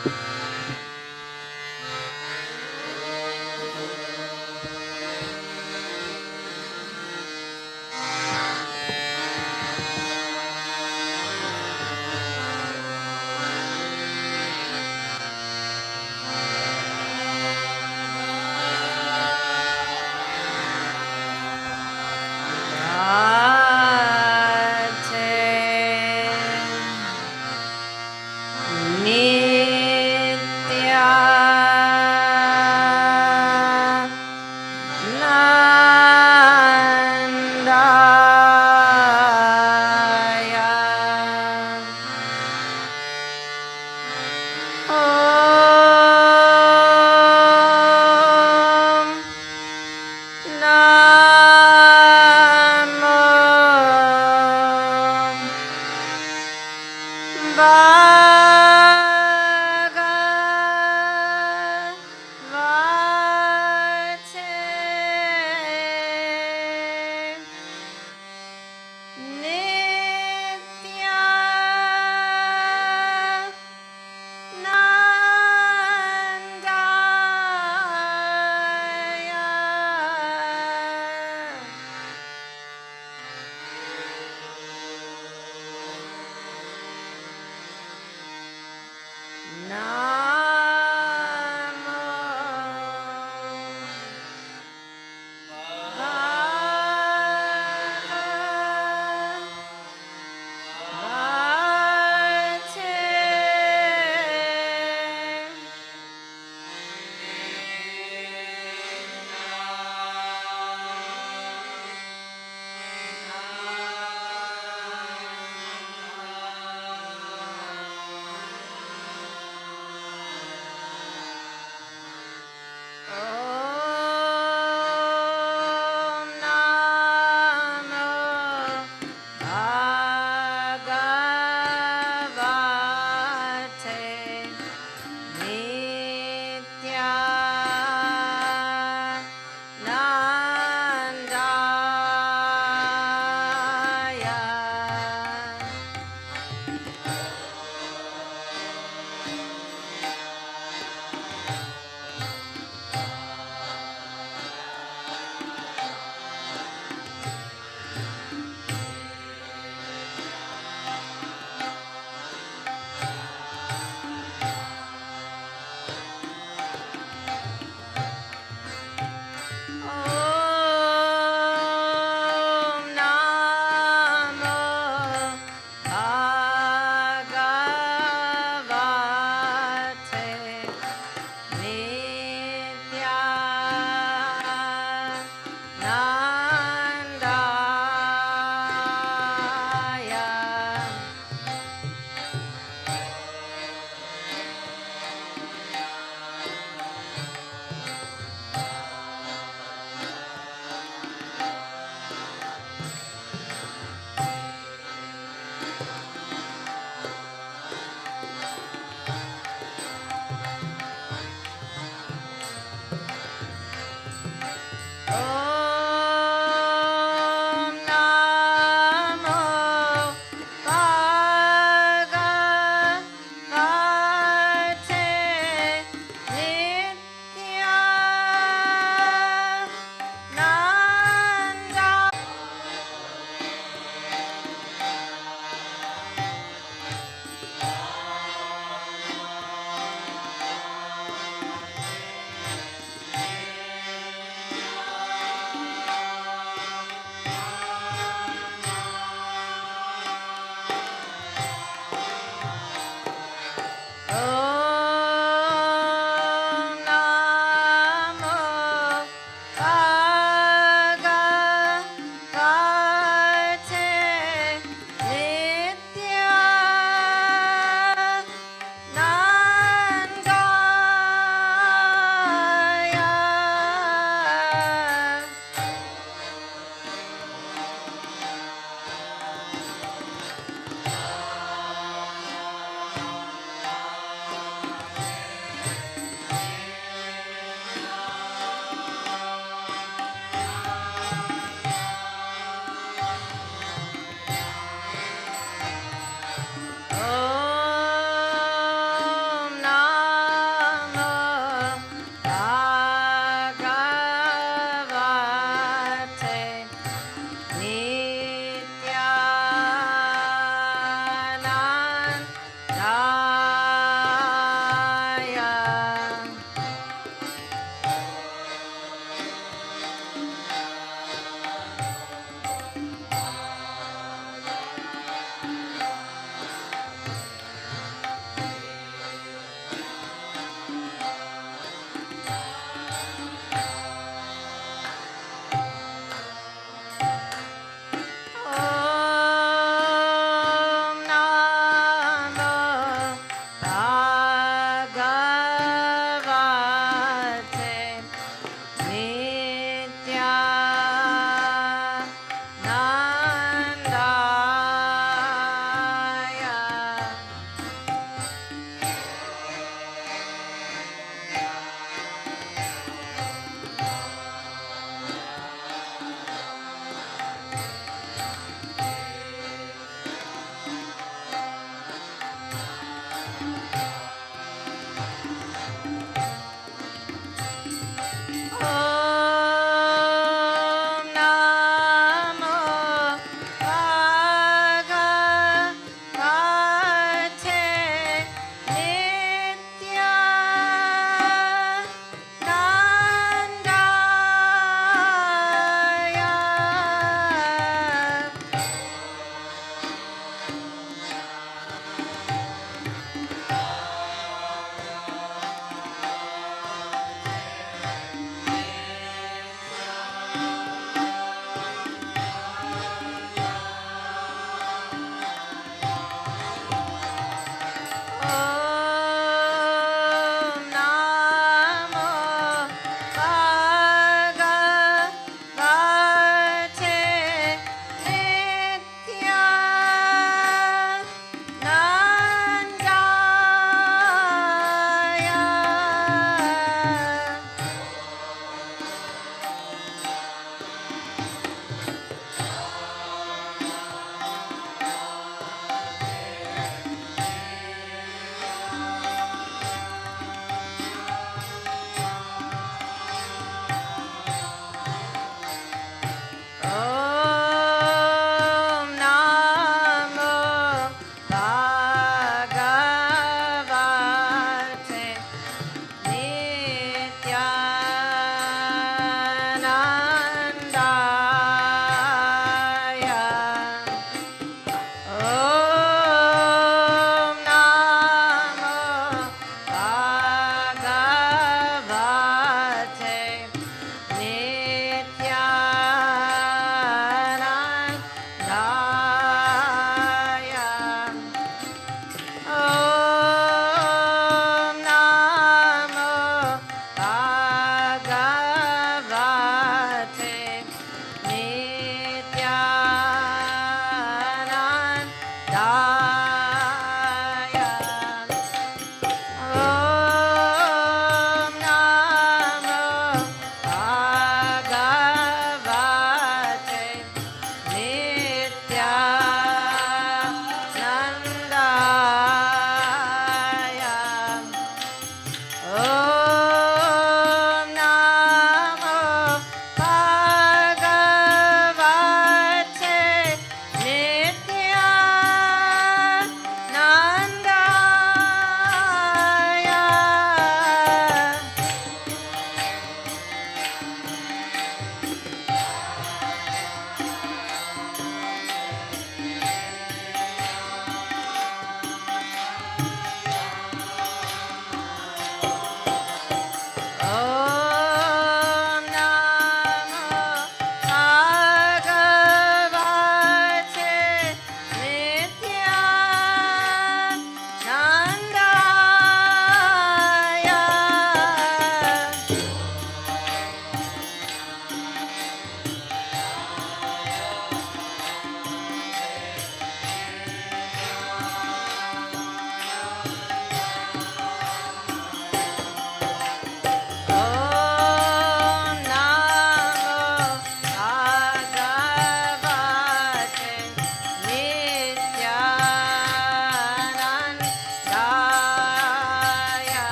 Nityeshwari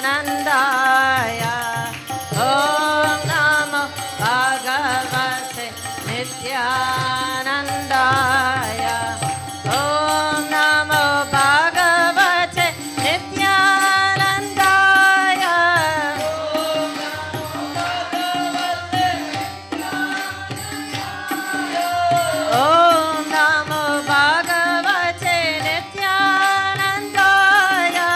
Nityanandaya. Om Namo Bhagavate Nityanandaya. Om Namo Bhagavate Nityanandaya. Om Namo Bhagavate Nityanandaya.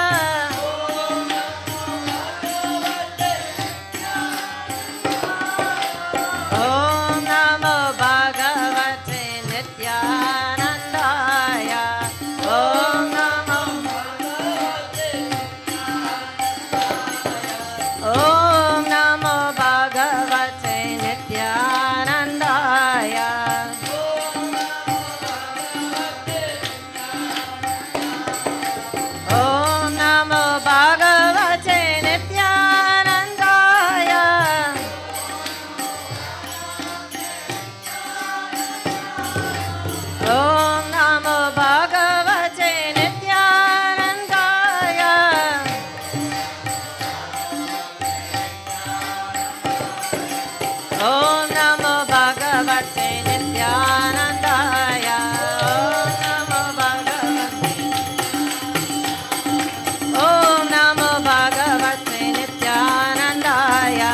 Om Namo Bhagavate Nityanandaya. Om Namo Om Namo Bhagavate Nityanandaya. Om Namo Bhagavate Nityanandaya. Om Namo Bhagavate Nityanandaya. Om Namo Bhagavate Nityanandaya. Om Namo Bhagavate Nityanandaya.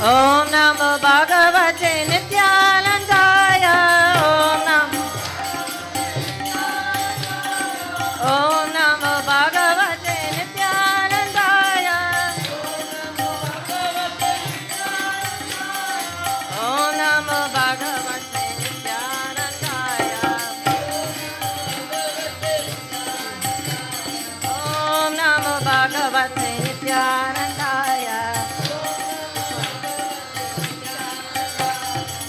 Om Namo Bhagavate Nityanandaya. Om Namo Bhagavate Nityanandaya. Om Namo Bhagavate Nityanandaya. Om Namo Bhagavate Nityanandaya.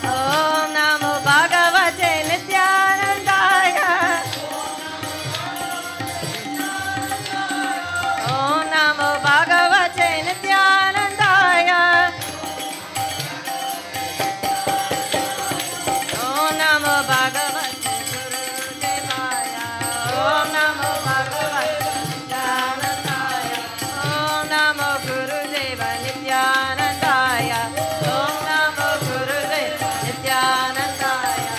Om Namo Bhagavate Nityanandaya. Om Namo Bhagavate Nityanandaya. Om Namo Bhagavate Gurudevaya. Om Namo Bhagavate Nityanandaya. Om Namo Gurudeva Nityanandaya. Om Namo Gurudeva Nityanandaya.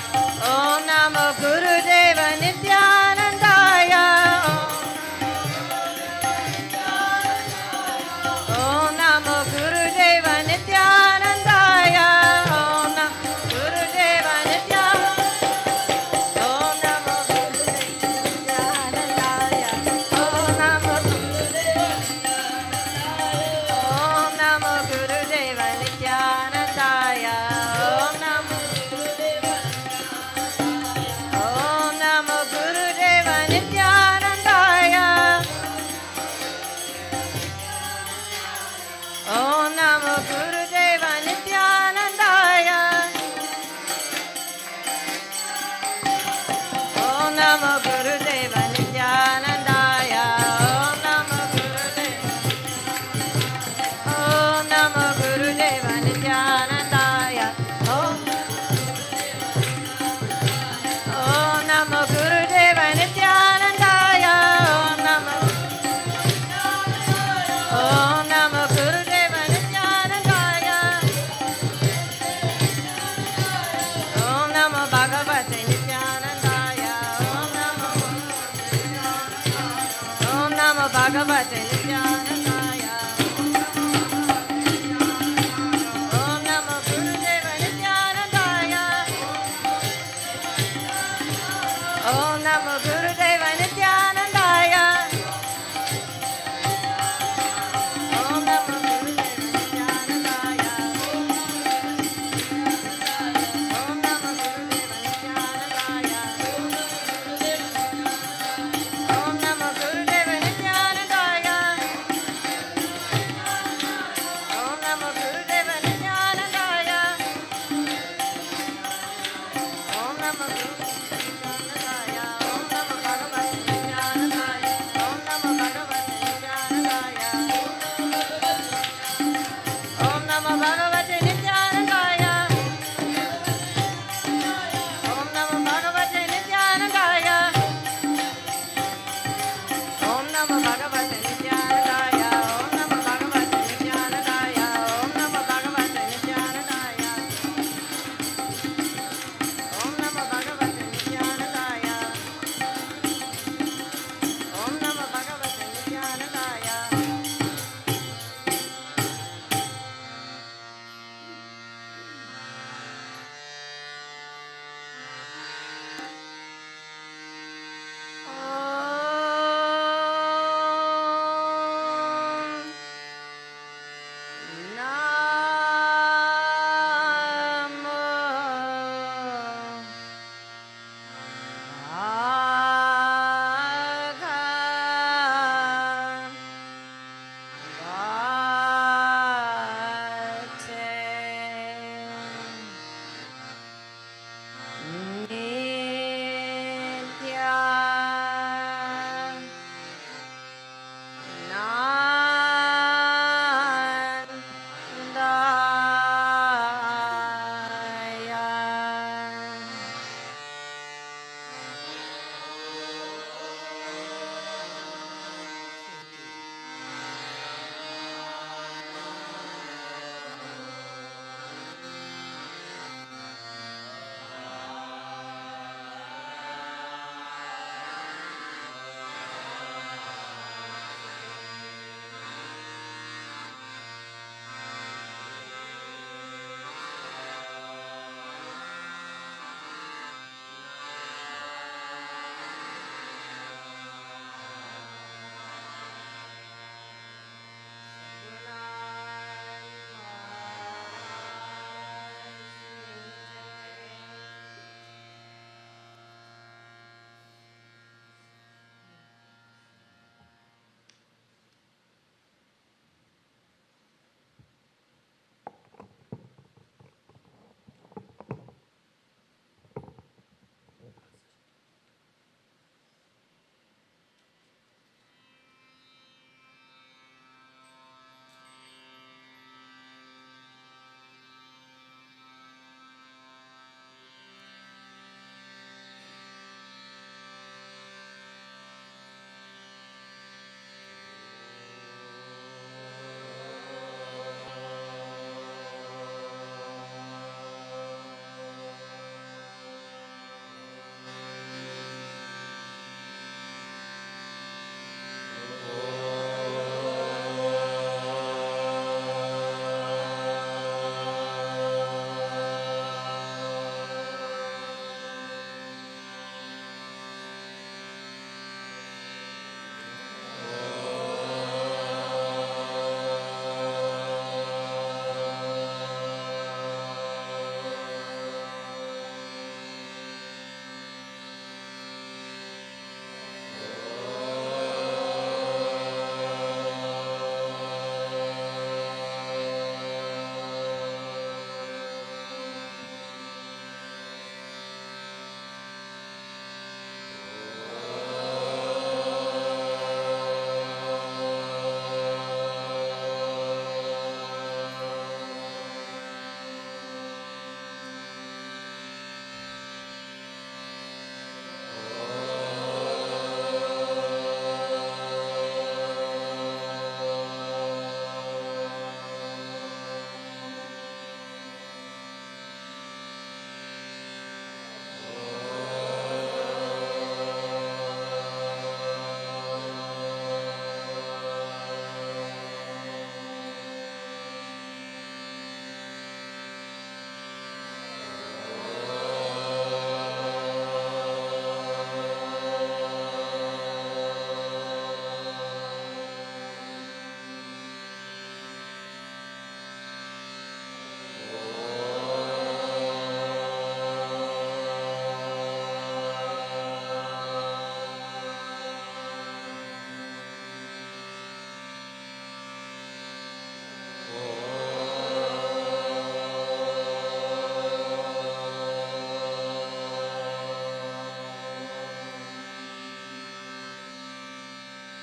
Om Namo Gurudeva Nityanandaya. Om Namo Gurudeva Nityanandaya. Om Namo Gurudeva Nityanandaya. Om Namo Gurudeva Nityanandaya. Om Namo Gurudeva Om Namo Gurudeva Nityanandaya. Om Namo Om Namo Gurudeva Nityanandaya. Om Namo Gurudeva Nityanandaya. Om Namo Gurudeva Nityanandaya. Om Namo Gurudeva Nityanandaya. Om Namo Gurudeva Nityanandaya. Om Namo Gurudeva Nityanandaya. Om Namo Bhagavate Nityanandaya. Om Namo Bhagavate Nityanandaya. Om Namo Gurudeva Nityanandaya. Om Namo Gurudeva Nityanandaya. Om Namo Gurudeva Nityanandaya. Om Namo Gurudeva Nityanandaya. Om Namo Gurudeva Nityanandaya.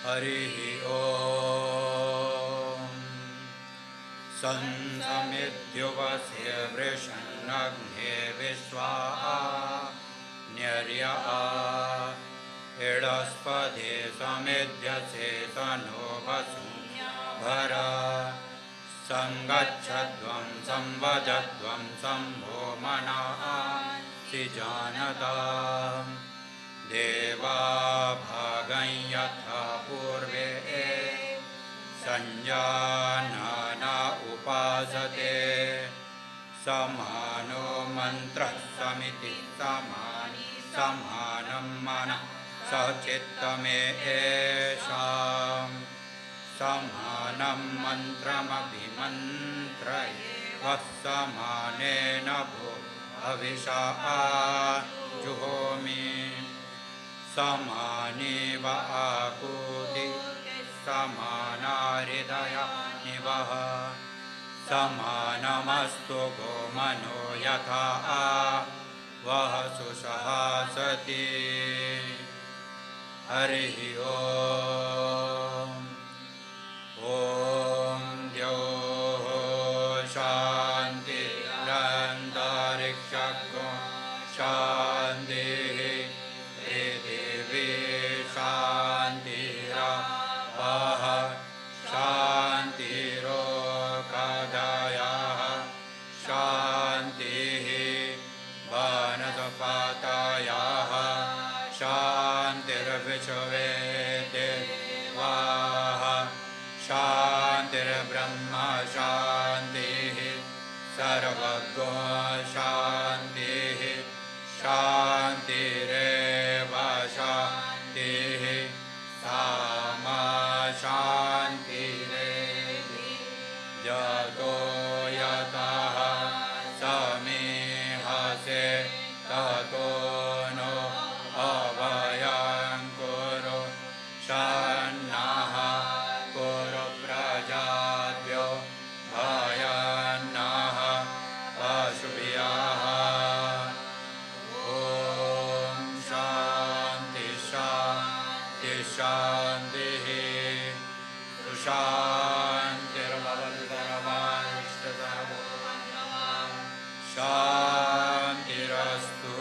Harihi Om. Sansamityuvasya vrishannagni vishwaha nyaryaha Idaspade samidyase sanovasu Vara Sangachadvam samvajadvam sambho manaha sijanata Deva bhaganyatha purve sanjanana upasate samano mantra samiti samani samanam mana sachittame esham samanam mantram abhimantraye vasamanena bhu avisha juhomi samani va akuti samanaridaya nivaha samanamastu go mano yatha vahasu sahasati harihi om om dyo shanti rantarikshakko shanti prithivi shantira Aha Shanti Rokadaya Shanti Vanasapataya Shanti Vishvavete Vaha Shanti Brahma Shanti Sarvaggo Shanti Shanti Reva Shanti Sama Shanti Revi Jato Yataha Samihase Tato No Abhayam Kuru Shannaha Kuru Prajabhyo Bhayanaha Pashubhyaha Om Shanti Shanti Shanti Shantirastu.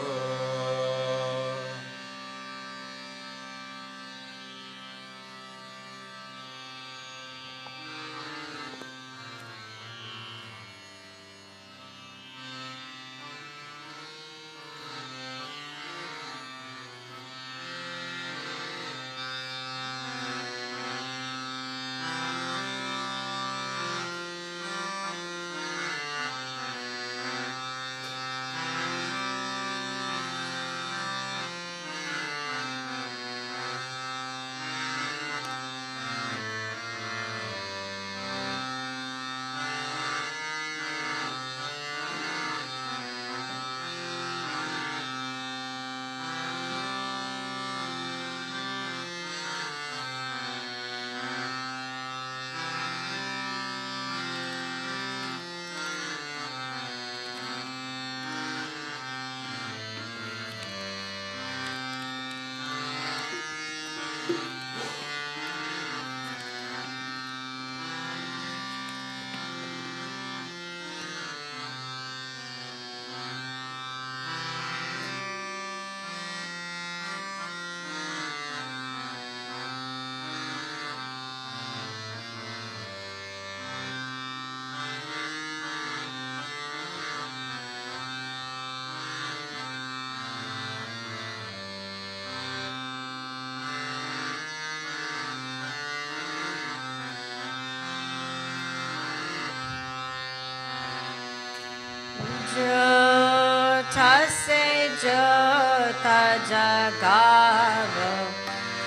Jyota se jyota jagavo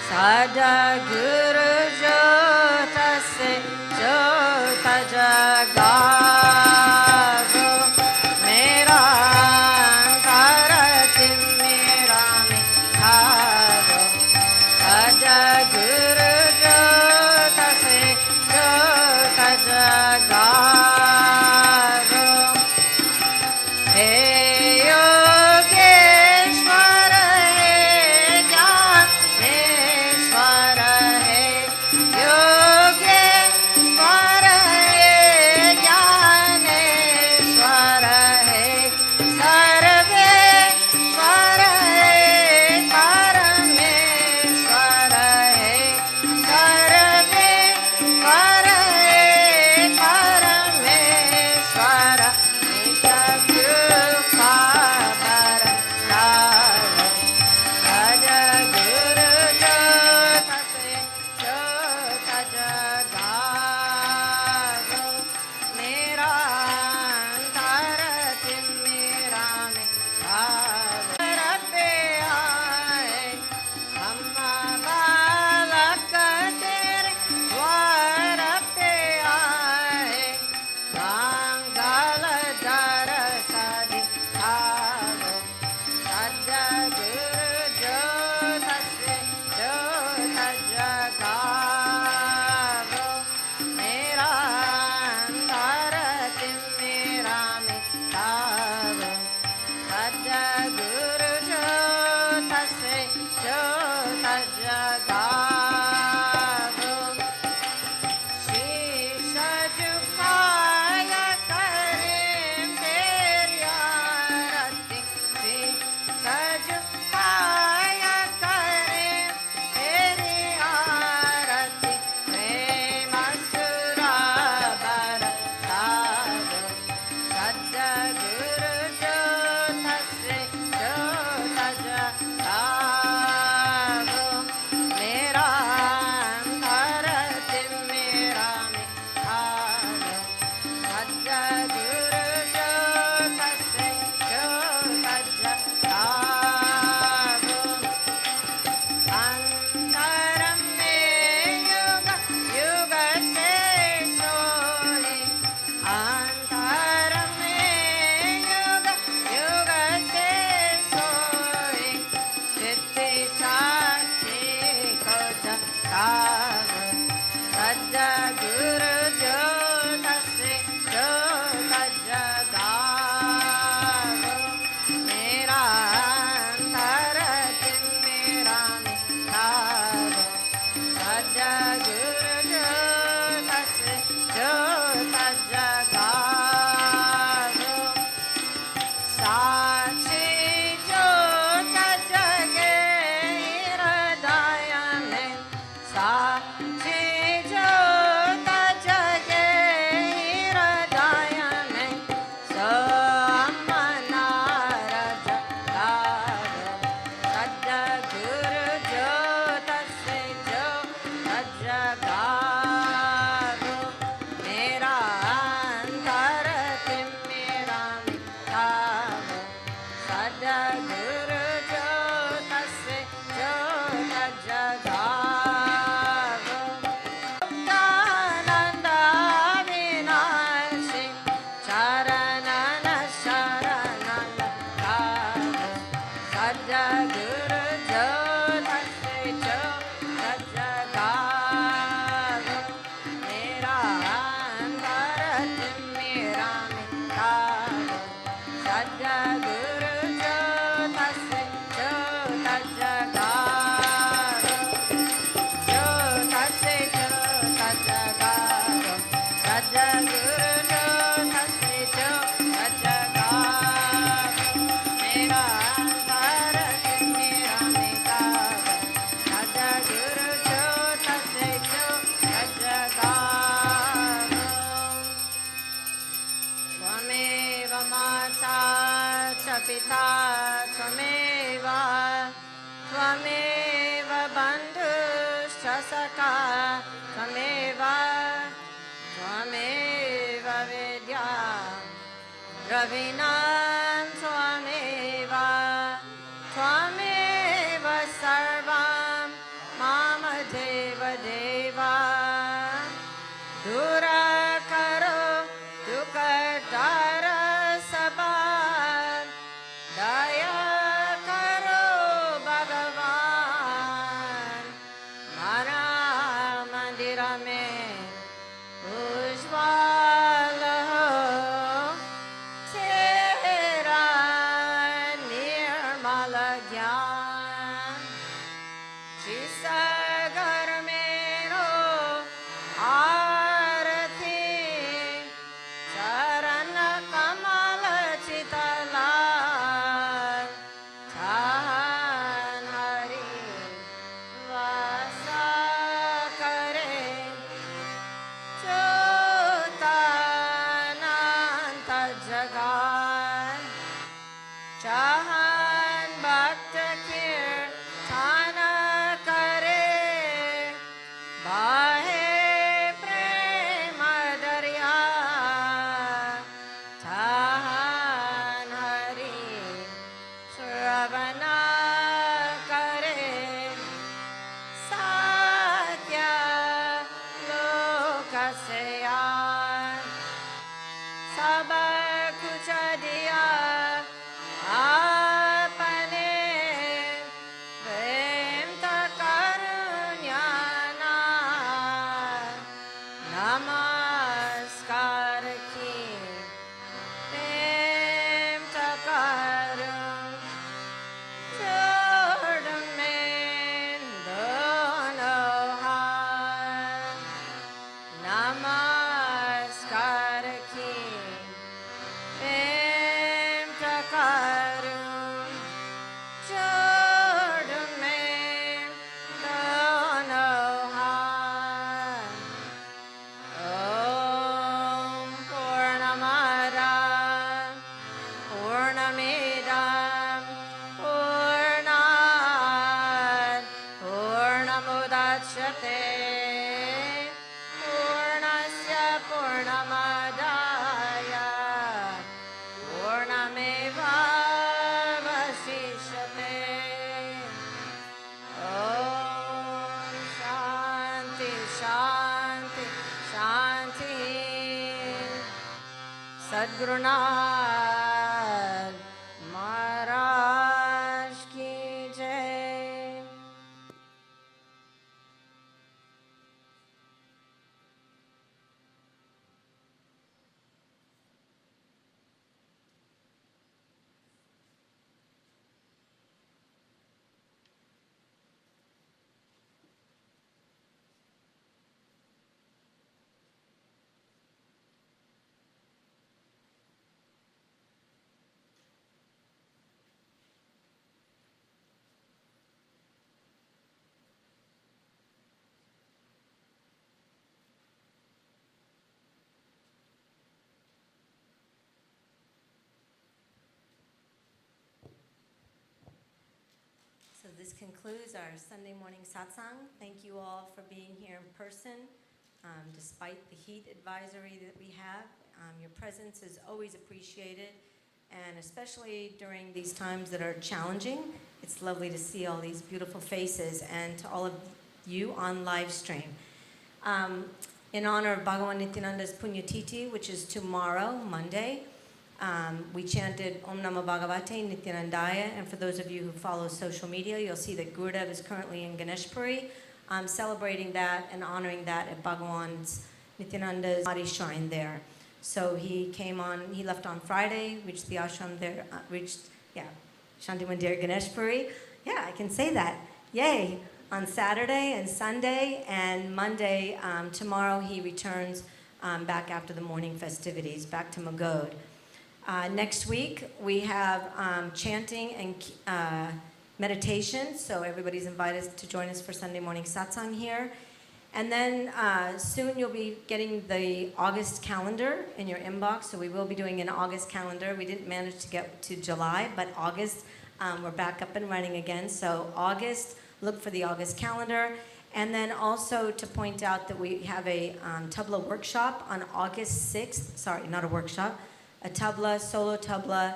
Sada Guru Jyota se jyota jagavo Mera antarati mera mithavo Sada Guru Jyota se jyota jagavo Hey Yogeshwara, hey Jnaneshwara, hey Ravinam Twameva, Twameva Sarvam, Mama Deva Deva, Dura Karo, Dukatara Sabha, Daya Karo Bhagavan, Mara Mandira Me, Ujjvala Ho, Tera Nirmala Gyan, Shisagar Mero Arati, Charana Kamala Chitala, Tahan Hari Vasa Kare, Chotananta Jagat, Chahan Bhakta Kirtana Kare, Bahe Prema Darya, Tahan Hari Shravana Kare, Satya Lokaseya, Sabha Kucha Diya, Apane Premta Karunyana, Namaskar Ki Premta Karun, Jordamen Dono Har, Namaskar Ki Premta Karun, Jordamen Dono Har. Om Purnamada Purnamidam Purnat Purnamudachyate Purnasya Purnamadaya Purnameva Vasishyate. Om Shanti Shanti Shanti. Sadgurunath Maharaj ki jai. this concludes our Sunday morning satsang. Thank you all for being here in person. Despite the heat advisory that we have, your presence is always appreciated, and especially during these times that are challenging, it's lovely to see all these beautiful faces, and to all of you on live stream. In honor of Bhagavan Nityananda's Punyatiti, which is tomorrow, Monday, we chanted Om Namo Bhagavate Nityanandaya, and for those of you who follow social media, you'll see that Gurudev is currently in Ganeshpuri, celebrating that and honoring that at Bhagavan's Nityananda's body shrine there. So he left on Friday, reached the ashram there, Shanti Mandir Ganeshpuri. Yeah, I can say that. Yay! On Saturday and Sunday, and Monday, tomorrow he returns back after the morning festivities, back to Magod. Next week, we have chanting and meditation, so everybody's invited to join us for Sunday morning satsang here. And then soon you'll be getting the August calendar in your inbox, so we will be doing an August calendar. We didn't manage to get to July, but August, we're back up and running again. So August, look for the August calendar. And then also to point out that we have a tabla workshop on August 6th, sorry, not a workshop, a tabla, solo tabla,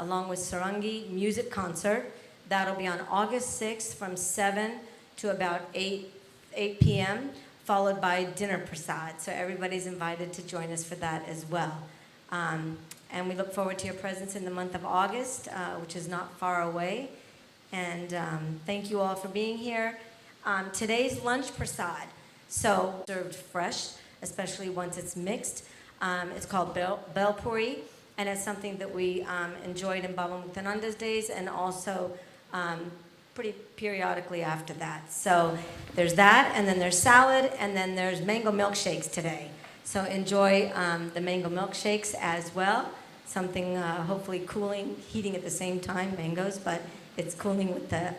along with Sarangi music concert. That'll be on August 6th from 7 to about 8 p.m., followed by dinner prasad. So everybody's invited to join us for that as well. And we look forward to your presence in the month of August, which is not far away. And thank you all for being here. Today's lunch prasad, so served fresh, especially once it's mixed. It's called Bel Puri, and it's something that we enjoyed in Baba Muktananda's days, and also pretty periodically after that. So there's that, and then there's salad, and then there's mango milkshakes today. So enjoy the mango milkshakes as well. Something hopefully cooling, heating at the same time, mangoes, but it's cooling with the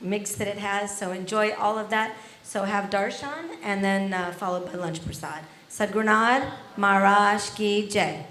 mix that it has. So enjoy all of that. So have darshan, and then followed by lunch prasad. Sadhguru Maharaj Ki Jai.